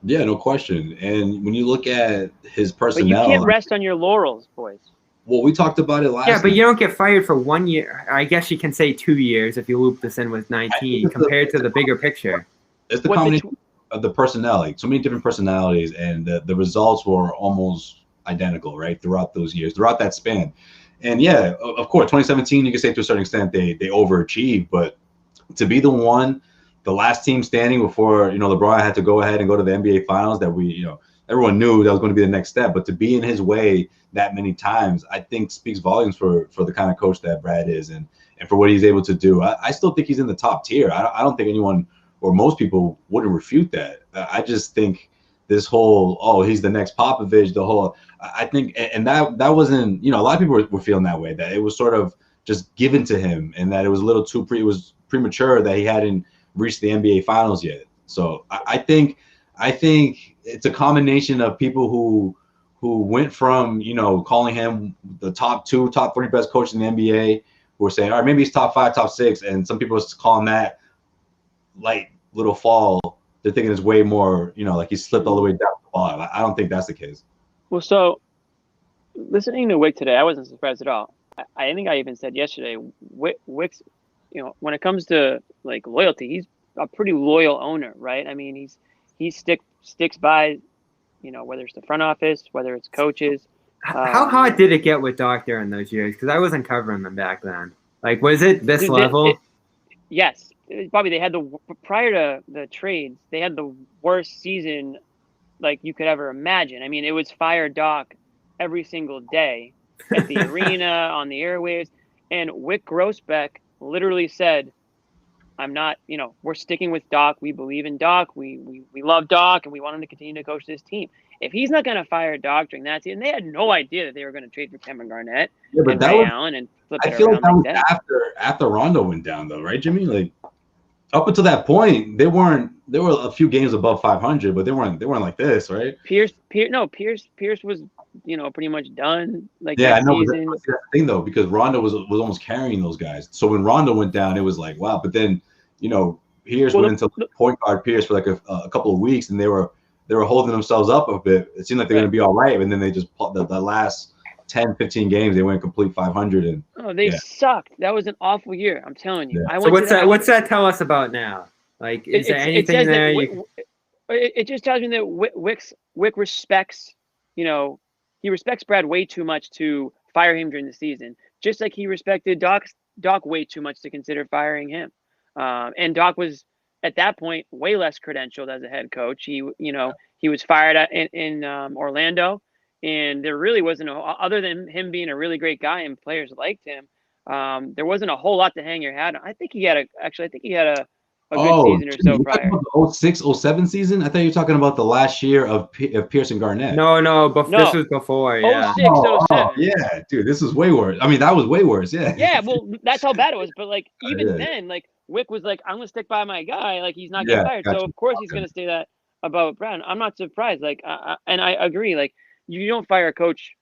Yeah, no question. And when you look at his personnel, but you can't rest on your laurels, boys. Well, we talked about it last. Yeah, but you don't get fired for 1 year. I guess you can say 2 years if you loop this in with 19 compared to the bigger picture. It's the combination of the personnel, like so many different personalities, and the results were almost identical, right, throughout those years, throughout that span. And yeah, of course, 2017, you can say to a certain extent they overachieved, but to be the last team standing before, LeBron had to go ahead and go to the NBA Finals, that everyone knew that was going to be the next step, but to be in his way that many times, I think speaks volumes for the kind of coach that Brad is and for what he's able to do. I still think he's in the top tier. I don't think anyone or most people wouldn't refute that. I just think this whole, he's the next Popovich, I think, and that wasn't, a lot of people were feeling that way, that it was sort of just given to him and that it was a little too it was premature that he hadn't reached the NBA Finals yet. So I think it's a combination of people who went from, calling him the top 30 best coach in the NBA, who were saying, all right, maybe he's top 5, top 6. And some people are calling that light little fall. They're thinking it's way more, like he slipped all the way down the bottom. I don't think that's the case. Well, so listening to Wyc today, I wasn't surprised at all. I think I even said yesterday, Wyc's, when it comes to like loyalty, he's a pretty loyal owner, right? I mean, he sticks by, whether it's the front office, whether it's coaches. How hot did it get with Doc during those years? Because I wasn't covering them back then. Like, was it this level? Yes. Bobby, they had prior to the trades, they had the worst season like you could ever imagine. I mean, it was fire Doc every single day at the arena, on the airwaves. And Wyc Grousbeck literally said, I'm not, we're sticking with Doc. We believe in Doc. We love Doc, and we want him to continue to coach this team. If he's not going to fire Doc during that season, they had no idea that they were going to trade for Kevin Garnett and Ray Allen and flip it around like that. After Rondo went down, though, right, Jimmy? Like, up until that point, there were a few games above 500, but they weren't like this, right? Pierce was, pretty much done. Like, yeah, I know. Season. That's the thing, though, because Rondo was almost carrying those guys. So when Rondo went down, it was like, wow. But then, Pierce went into point guard Pierce for like a couple of weeks, and they were holding themselves up a bit. It seemed like they were going to be all right, and then they just the last 10, 15 games, they went complete 500. And they sucked. That was an awful year. I'm telling you. Yeah. So what's that tell us about now? Like, is there anything there? It just tells me that Wyc respects, he respects Brad way too much to fire him during the season, just like he respected Doc way too much to consider firing him. And Doc was at that point way less credentialed as a head coach. He was fired in Orlando, and there really wasn't other than him being a really great guy and players liked him. There wasn't a whole lot to hang your hat on. I think he had a good season or so prior. The 06-07 season? I thought you were talking about the last year of Pierce and Garnett. No, this was before. Yeah. 06-07. Yeah, dude, this was way worse. I mean, that was way worse. Yeah. Yeah, well, that's how bad it was. But like even then, like Wyc was like, I'm gonna stick by my guy. Like he's not getting fired, so of course he's gonna say that about Brad. I'm not surprised. Like, and I agree. Like, you don't fire a coach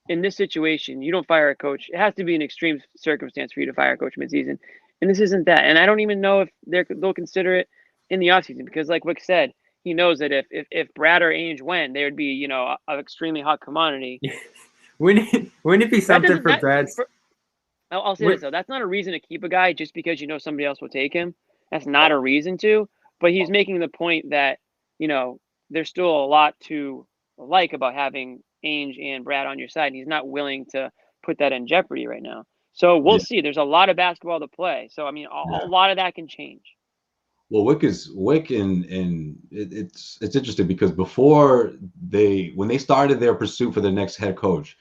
in this situation. You don't fire a coach. It has to be an extreme circumstance for you to fire a coach midseason. And this isn't that. And I don't even know if they'll consider it in the offseason because, like Wyc said, he knows that if Brad or Ainge went, they would be, an extremely hot commodity. Wouldn't it be something for Brad? I'll say this, though. That's not a reason to keep a guy just because somebody else will take him. That's not a reason to. But he's making the point that, there's still a lot to like about having Ainge and Brad on your side. And he's not willing to put that in jeopardy right now. So we'll see. There's a lot of basketball to play. So, I mean, a lot of that can change. Well, Wyc and it's interesting because when they started their pursuit for their next head coach,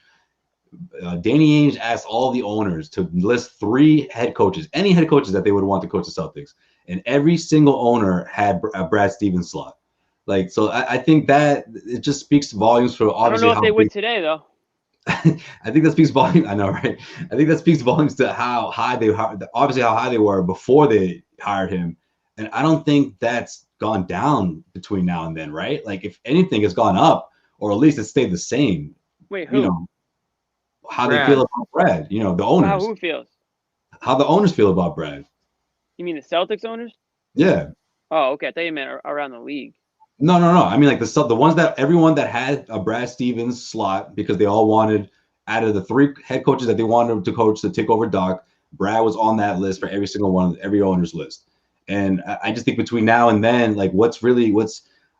Danny Ainge asked all the owners to list 3 head coaches, any head coaches that they would want to coach the Celtics. And every single owner had a Brad Stevens slot. Like, so I think that it just speaks volumes for obviously. I don't know if they would today, though. I think that speaks volumes. I know, right? I think that speaks volumes to how high they were before they hired him, and I don't think that's gone down between now and then, right? Like, if anything, it's gone up, or at least it stayed the same. Wait, who? How Brad. They feel about Brad? The owners. How who feels? How the owners feel about Brad? You mean the Celtics owners? Yeah. Oh, okay. I thought you meant around the league. No. I mean, like the ones that everyone that had a Brad Stevens slot because they all wanted, out of the 3 head coaches that they wanted to coach to take over Doc, Brad was on that list for every single one, every owner's list. And I just think between now and then, like what's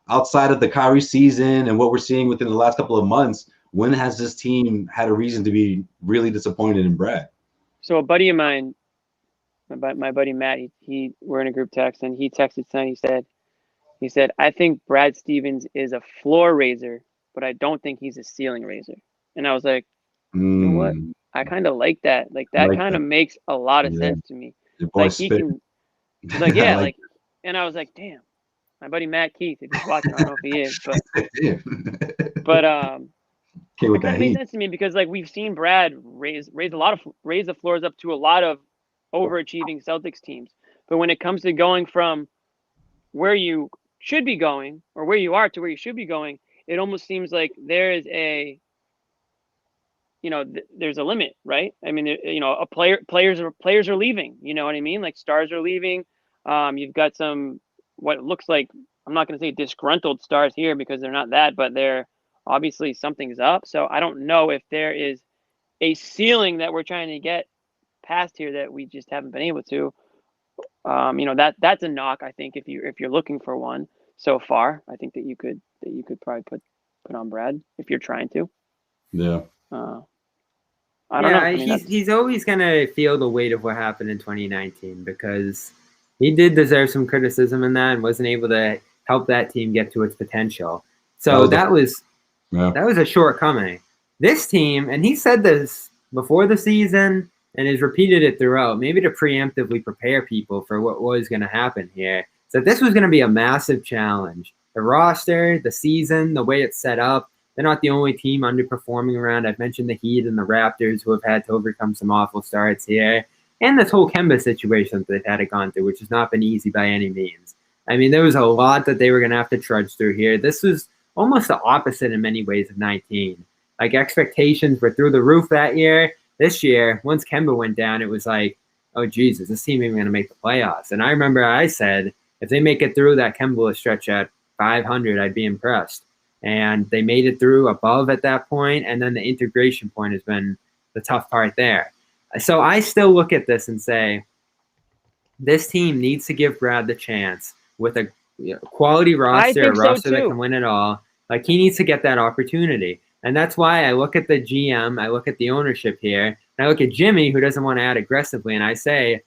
outside of the Kyrie season and what we're seeing within the last couple of months, when has this team had a reason to be really disappointed in Brad? So a buddy of mine, my buddy Matt, we're in a group text and he texted tonight. He said, I think Brad Stevens is a floor raiser, but I don't think he's a ceiling raiser. And I was like, you know what? I kind of like that. Like that kind of makes a lot of sense to me. Like he can, like, yeah, like, and I was like, damn, my buddy Matt Keith, if he's watching, I don't know if he is, but it kind of makes sense to me because like we've seen Brad raise the floors up to a lot of overachieving Celtics teams. But when it comes to going from where you should be going or where you are to where you should be going, it almost seems like there is there's a limit, right? I mean, players are leaving, you know what I mean? Like stars are leaving. You've got some, what looks like, I'm not going to say disgruntled stars here because they're not that, but they're obviously something's up. So I don't know if there is a ceiling that we're trying to get past here that we just haven't been able to. That's a knock. I think if you're looking for one so far, I think that you could probably put on Brad if you're trying to. Yeah. I don't know. I mean, he's always gonna feel the weight of what happened in 2019 because he did deserve some criticism in that and wasn't able to help that team get to its potential. So that was a shortcoming. This team, and he said this before the season and has repeated it throughout, maybe to preemptively prepare people for what was going to happen here. So this was going to be a massive challenge. The roster, the season, the way it's set up, they're not the only team underperforming around. I've mentioned the Heat and the Raptors who have had to overcome some awful starts here. And this whole Kemba situation that they've had to gone through, which has not been easy by any means. I mean, there was a lot that they were going to have to trudge through here. This was almost the opposite in many ways of 19. Like, expectations were through the roof that year. This year, once Kemba went down, it was like, oh, Jesus, this team ain't going to make the playoffs. And I remember I said, if they make it through that Kemba stretch at 500, I'd be impressed. And they made it through above at that point, and then the integration point has been the tough part there. So I still look at this and say, this team needs to give Brad the chance with a quality roster, a roster that can win it all. Like, he needs to get that opportunity. And that's why I look at the GM, I look at the ownership here, and I look at Jimmy, who doesn't want to add aggressively, and I say,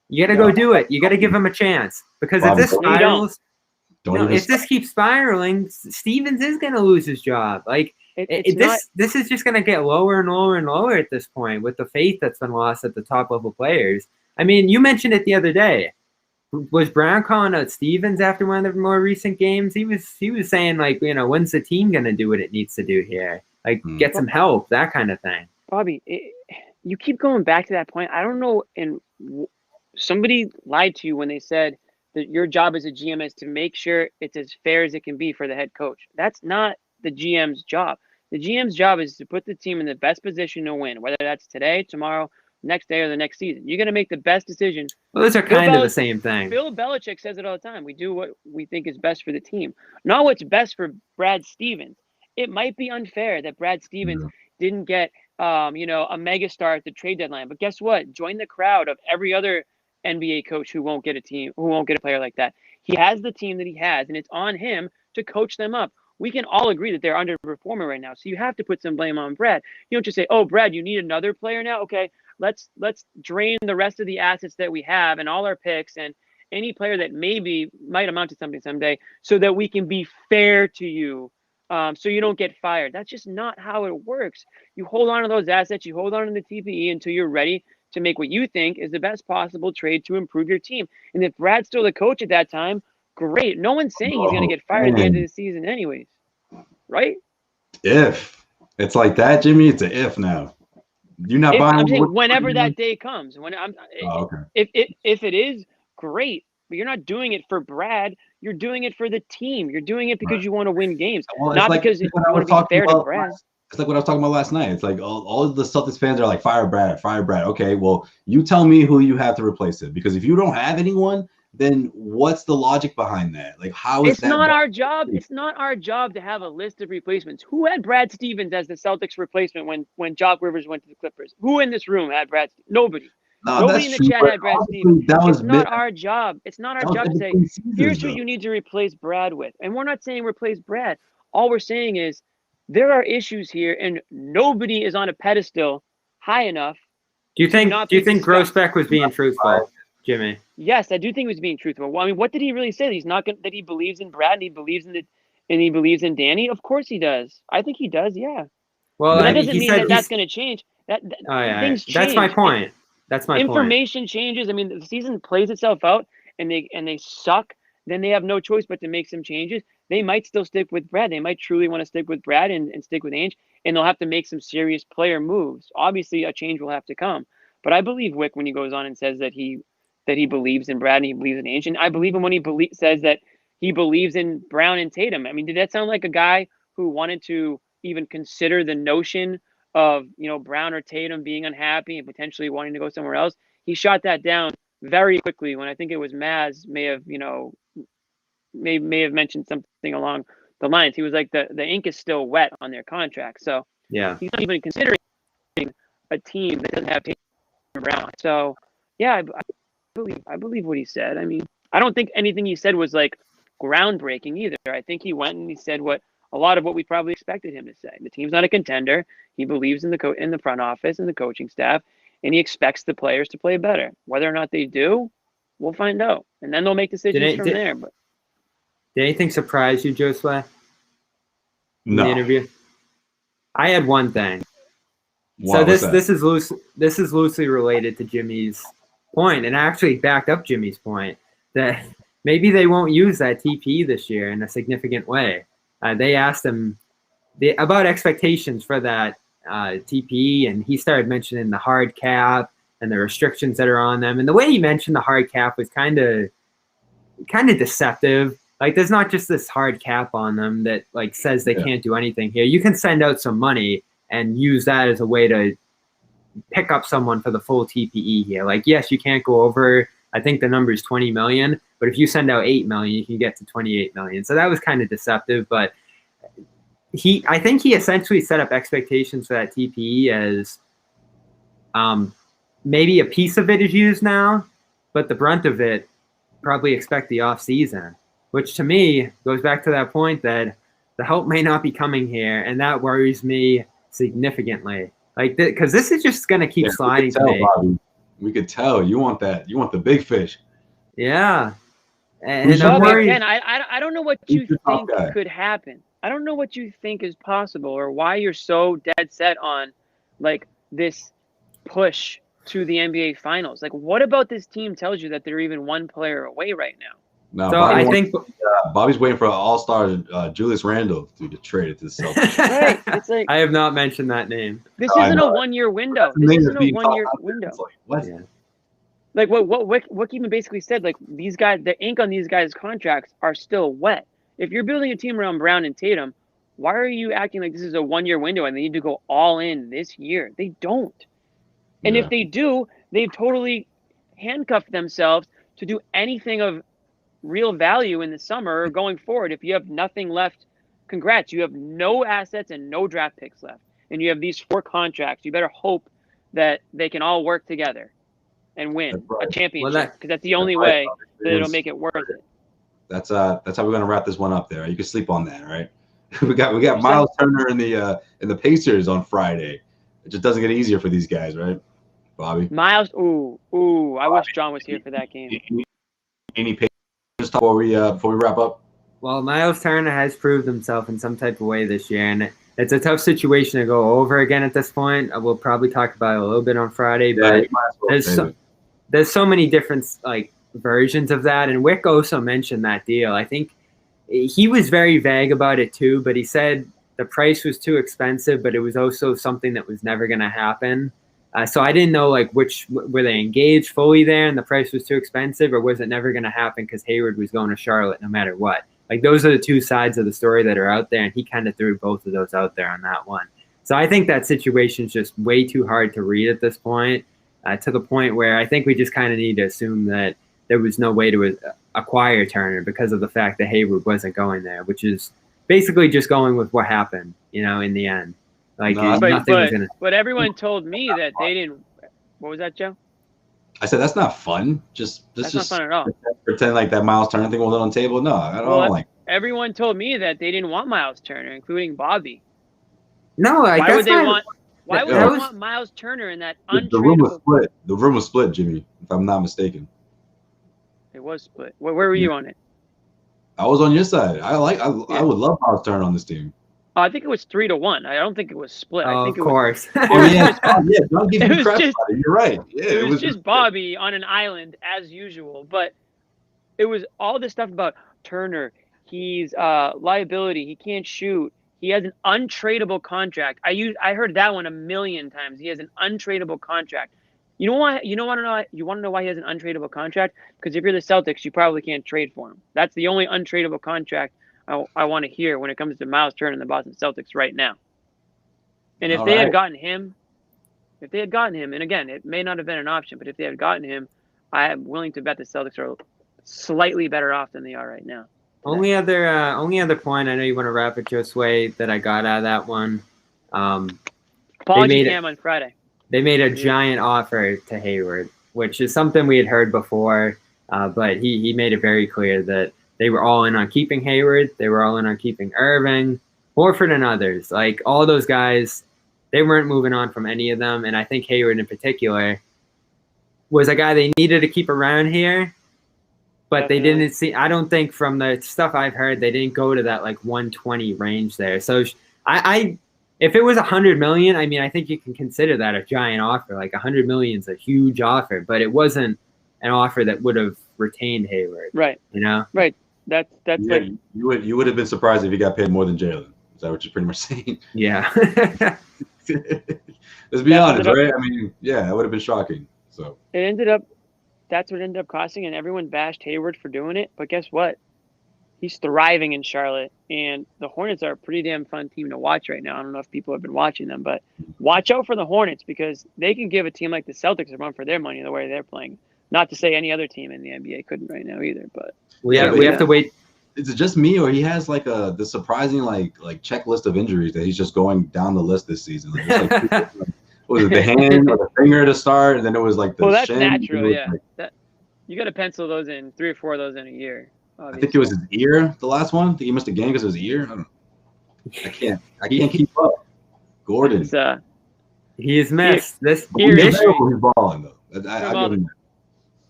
you got to go do it. You got to give him a chance. Because if this spirals, if this keeps spiraling, Stevens is going to lose his job. Like, this is just going to get lower and lower and lower at this point with the faith that's been lost at the top level players. I mean, you mentioned it the other day. Was Brown calling out Stevens after one of the more recent games? He was saying, like, when's the team going to do what it needs to do here? Like, get some help, that kind of thing. Bobby, you keep going back to that point. I don't know, and somebody lied to you when they said that your job as a GM is to make sure it's as fair as it can be for the head coach. That's not the GM's job. The GM's job is to put the team in the best position to win, whether that's today, tomorrow, next day, or the next season. You're going to make the best decision. Well, those are kind of the same thing. Bill Belichick says it all the time. We do what we think is best for the team, not what's best for Brad Stevens. It might be unfair that Brad Stevens didn't get, a megastar at the trade deadline. But guess what? Join the crowd of every other NBA coach who won't get a player like that. He has the team that he has, and it's on him to coach them up. We can all agree that they're underperforming right now. So you have to put some blame on Brad. You don't just say, oh, Brad, you need another player now? Okay, let's drain the rest of the assets that we have and all our picks and any player that maybe might amount to something someday so that we can be fair to you, so you don't get fired. That's just not how it works. You hold on to those assets. You hold on to the TPE until you're ready to make what you think is the best possible trade to improve your team. And if Brad's still the coach at that time, great. No one's saying he's going to get fired at the end of the season anyways, right? If it's like that, Jimmy, it's an if now. You're not buying. I'm saying whenever that day comes. If it is, great. But you're not doing it for Brad. You're doing it for the team. You're doing it because you want to win games, not because you want to be fair to Brad. It's like what I was talking about last night. It's like all of the Celtics fans are like, fire Brad, fire Brad. Okay, well, you tell me who you have to replace it. Because if you don't have anyone, then what's the logic behind that? Like, how is that? It's not our job. It's not our job to have a list of replacements. Who had Brad Stevens as the Celtics replacement when Jock Rivers went to the Clippers? Who in this room had Brad? Nobody. Nobody in the chat had Brad Stevens. It's not our job. It's not our job to say, here's who you need to replace Brad with. And we're not saying replace Brad. All we're saying is there are issues here, and nobody is on a pedestal high enough. Do you think Grousbeck was being truthful, Jimmy? Yes, I do think he was being truthful. Well, I mean, what did he really say? That he believes in Brad and he believes in Danny? Of course he does. I think he does, yeah. Well, that doesn't mean that's going to change. Things change. That's my point. Information changes. I mean, the season plays itself out, and they suck. Then they have no choice but to make some changes. They might still stick with Brad. They might truly want to stick with Brad and stick with Ainge, and they'll have to make some serious player moves. Obviously, a change will have to come. But I believe Wyc when he goes on and says that he believes in Brad and he believes in Ainge, and I believe him when he says that he believes in Brown and Tatum. I mean, did that sound like a guy who wanted to even consider the notion of Brown or Tatum being unhappy and potentially wanting to go somewhere else? He shot that down very quickly when I think it was Maz may have mentioned something along the lines. He was like, the ink is still wet on their contract, so yeah, he's not even considering a team that doesn't have Tatum and Brown. So yeah, I believe what he said. I mean, I don't think anything he said was like groundbreaking either. I think he went and he said a lot of what we probably expected him to say. The team's not a contender. He believes in the front office and the coaching staff, and he expects the players to play better. Whether or not they do, we'll find out, and then they'll make decisions from there. But did anything surprise you, Josue? No. In the interview, I had one thing. So this is loosely related to Jimmy's point, and actually backed up Jimmy's point that maybe they won't use that TPE this year in a significant way. They asked him about expectations for that TPE, and he started mentioning the hard cap and the restrictions that are on them. And the way he mentioned the hard cap was kind of deceptive. Like, there's not just this hard cap on them that like says they can't do anything here. You can send out some money and use that as a way to pick up someone for the full TPE here. Like, yes, you can't go over, I think the number is 20 million, but if you send out 8 million, you can get to 28 million. So that was kind of deceptive, but I think he essentially set up expectations for that TPE as maybe a piece of it is used now, but the brunt of it probably expect the off season, which to me goes back to that point that the help may not be coming here, and that worries me significantly. Like, because this is just going to keep sliding to me. Bobby. We could tell you want that. You want the big fish. Yeah, and I'm worried. Again, I don't know what you think could happen. I don't know what you think is possible, or why you're so dead set on like this push to the NBA Finals. Like, what about this team tells you that they're even one player away right now? No, so I think Bobby's waiting for an all-star Julius Randle to get traded to the Celtics. Right. It's like, I have not mentioned that name. This isn't a one-year window. This isn't a one-year window. Like, what? Yeah. Like what even basically said, like, these guys, the ink on these guys' contracts are still wet. If you're building a team around Brown and Tatum, why are you acting like this is a one-year window and they need to go all in this year? They don't. And if they do, they've totally handcuffed themselves to do anything of real value in the summer or going forward. If you have nothing left, congrats. You have no assets and no draft picks left. And you have these 4 contracts. You better hope that they can all work together and win a championship, because that's the only way that it'll make it worth it. That's how we're gonna wrap this one up there. You can sleep on that, right? we got Miles Turner in the Pacers on Friday. It just doesn't get easier for these guys, right, Bobby? Miles, I wish John was here for that game. Any Pacers talk before we wrap up? Well, Miles Turner has proved himself in some type of way this year, and it's a tough situation to go over again at this point. We'll probably talk about it a little bit on Friday, but there's so many different like versions of that. And Wyc also mentioned that deal. I think he was very vague about it too, but he said the price was too expensive, but it was also something that was never going to happen. So I didn't know like were they engaged fully there and the price was too expensive, or was it never going to happen because Hayward was going to Charlotte no matter what? Like, those are the two sides of the story that are out there, and he kind of threw both of those out there on that one. So I think that situation is just way too hard to read at this point, to the point where I think we just kind of need to assume that there was no way to acquire Turner because of the fact that Hayward wasn't going there, which is basically just going with what happened, in the end. Like, nothing was going to. But everyone told me that they didn't. What was that, Joe? I said that's not fun. That's not fun at all. Pretend like that Miles Turner thing wasn't on the table. No, I don't like. Everyone told me that they didn't want Miles Turner, including Bobby. No, why would they want Miles Turner in that untradeable? The room was split. The room was split, Jimmy, if I'm not mistaken. It was split. Where were you on it? I was on your side. I would love Miles Turner on this team. I think it was 3-1. I don't think it was split. Oh, I think of course. Don't give me crap. You're right. Yeah, it was just Bobby on an island as usual. But it was all this stuff about Turner. He's liability. He can't shoot. He has an untradeable contract. I heard that one 1,000,000 times. He has an untradeable contract. You know why? You want to know why he has an untradeable contract? Because if you're the Celtics, you probably can't trade for him. That's the only untradeable contract I want to hear when it comes to Miles Turner and the Boston Celtics right now. And if they had gotten him, and again, it may not have been an option, but if they had gotten him, I am willing to bet the Celtics are slightly better off than they are right now. Only other point, I know you want to wrap it, Josue, that I got out of that one. Apology cam on Friday. They made a giant offer to Hayward, which is something we had heard before, but he made it very clear that they were all in on keeping Hayward. They were all in on keeping Irving, Horford, and others. Like, all those guys, they weren't moving on from any of them. And I think Hayward in particular was a guy they needed to keep around here. But they didn't see, I don't think from the stuff I've heard, they didn't go to that like 120 range there. So I If it was $100 million, I mean, I think you can consider that a giant offer. Like $100 million is a huge offer, but it wasn't an offer that would have retained Hayward. Right. You know. Right. That's like you would have been surprised if he got paid more than Jaylen. Is that what you're pretty much saying? Yeah. Let's be honest, right? I mean, yeah, it would have been shocking. So that's what ended up costing, and everyone bashed Hayward for doing it. But guess what? He's thriving in Charlotte, and the Hornets are a pretty damn fun team to watch right now. I don't know if people have been watching them, but watch out for the Hornets because they can give a team like the Celtics a run for their money the way they're playing. Not to say any other team in the NBA couldn't right now either, but we have to wait. Is it just me, or he has like the surprising like checklist of injuries that he's just going down the list this season? Like, was it the hand or the finger to start, and then it was like the that's shin? natural, yeah. You got to pencil those in, 3 or 4 of those in a year. Obviously. I think it was his ear, the last one. I think he missed a game because of his ear. I can't keep up. Gordon, he's missed this. He's balling though. I give him that.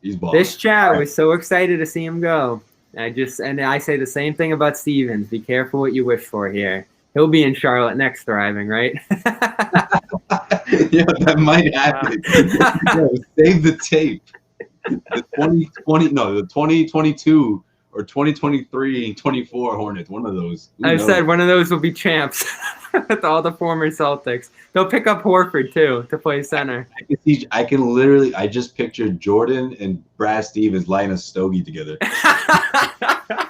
He's balling. This chat was so excited to see him go. I say the same thing about Stevens. Be careful what you wish for here. He'll be in Charlotte next, thriving, right? Yeah, that might happen. Save the tape. The 2022 or 2023-24 Hornets. One of those. I said one of those will be champs with all the former Celtics. They'll pick up Horford too to play center. I just pictured Jordan and Brad Stevens lighting a stogie together.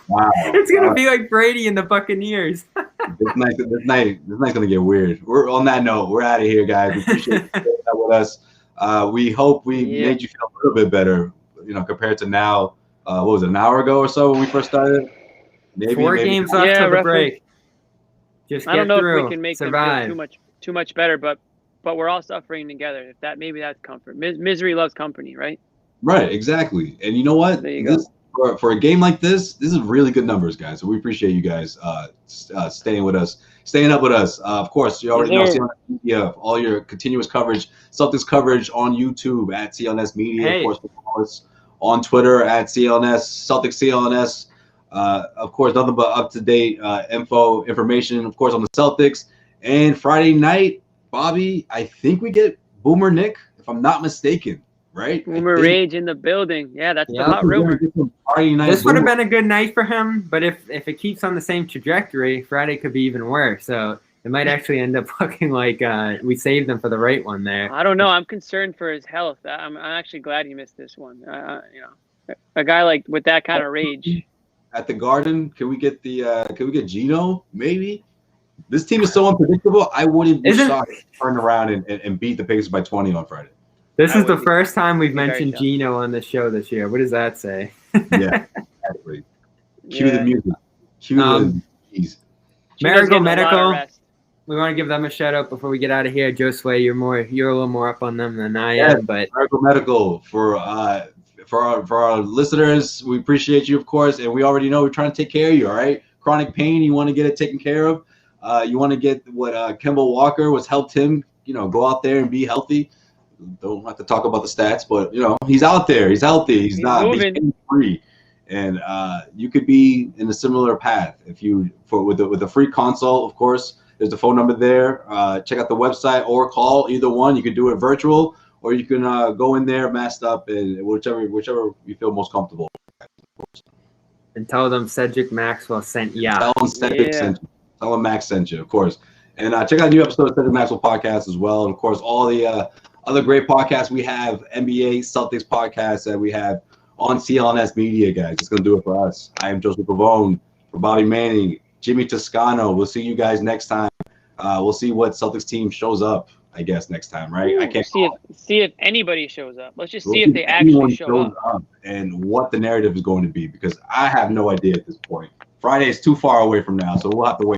Wow. It's gonna be like Brady and the Buccaneers. This night's gonna get weird. On that note, we're out of here, guys. We appreciate you staying out with us. We hope we made you feel a little bit better, compared to now. What was it, an hour ago or so when we first started? Maybe 4 games left till the break. Just I don't know through, if we can make survive. them feel too much better, but we're all suffering together. Maybe that's comfort. Misery loves company, right? Right, exactly. And you know what? There you go. For a game like this is really good numbers, guys. So we appreciate you guys staying with us, staying up with us. Of course, you already know CLNS Media, all your continuous coverage, Celtics coverage on YouTube at CLNS Media. Hey. Of course, on Twitter at CLNS, Celtics CLNS. Of course, nothing but up-to-date information, of course, on the Celtics. And Friday night, Bobby, I think we get Boomer Nick, if I'm not mistaken. Right? Boomer Rage in the building. Yeah, that's the hot rumor. This would have been a good night for him, but if it keeps on the same trajectory, Friday could be even worse. So it might actually end up looking like we saved him for the right one there. I don't know. I'm concerned for his health. I'm actually glad he missed this one. A guy like with that kind of rage. At the Garden, can we get Gino? Maybe. This team is so unpredictable. I wouldn't be shocked to turn around and beat the Pacers by 20 on Friday. This is the first time we've mentioned Gino on the show this year. What does that say? Yeah, exactly. Cue the music. Cue the keys. Maragal Medical. We want to give them a shout out before we get out of here. Josue, you're a little more up on them than I am, but Maragal Medical for our listeners, we appreciate you, of course, and we already know we're trying to take care of you. All right, chronic pain, you want to get it taken care of. You want to get what Kemba Walker was helped him. Go out there and be healthy. Don't have to talk about the stats, but he's out there. He's healthy. He's free, and you could be in a similar path with a free consult. Of course, there's the phone number there. Check out the website or call either one. You can do it virtual, or you can go in there masked up, and whichever you feel most comfortable. And tell them Cedric Maxwell sent you. Tell them Cedric sent you. Tell them Max sent you, of course. And check out a new episode of Cedric Maxwell podcast as well, and of course all the other great podcasts we have, NBA Celtics podcasts that we have on CLNS Media, guys. It's going to do it for us. I am Joseph Pavone, for Bobby Manning, Jimmy Toscano. We'll see you guys next time. We'll see what Celtics team shows up, I guess, next time, right? Ooh, I can't see if anybody shows up. Let's just see if they actually show up. And what the narrative is going to be, because I have no idea at this point. Friday is too far away from now, so we'll have to wait.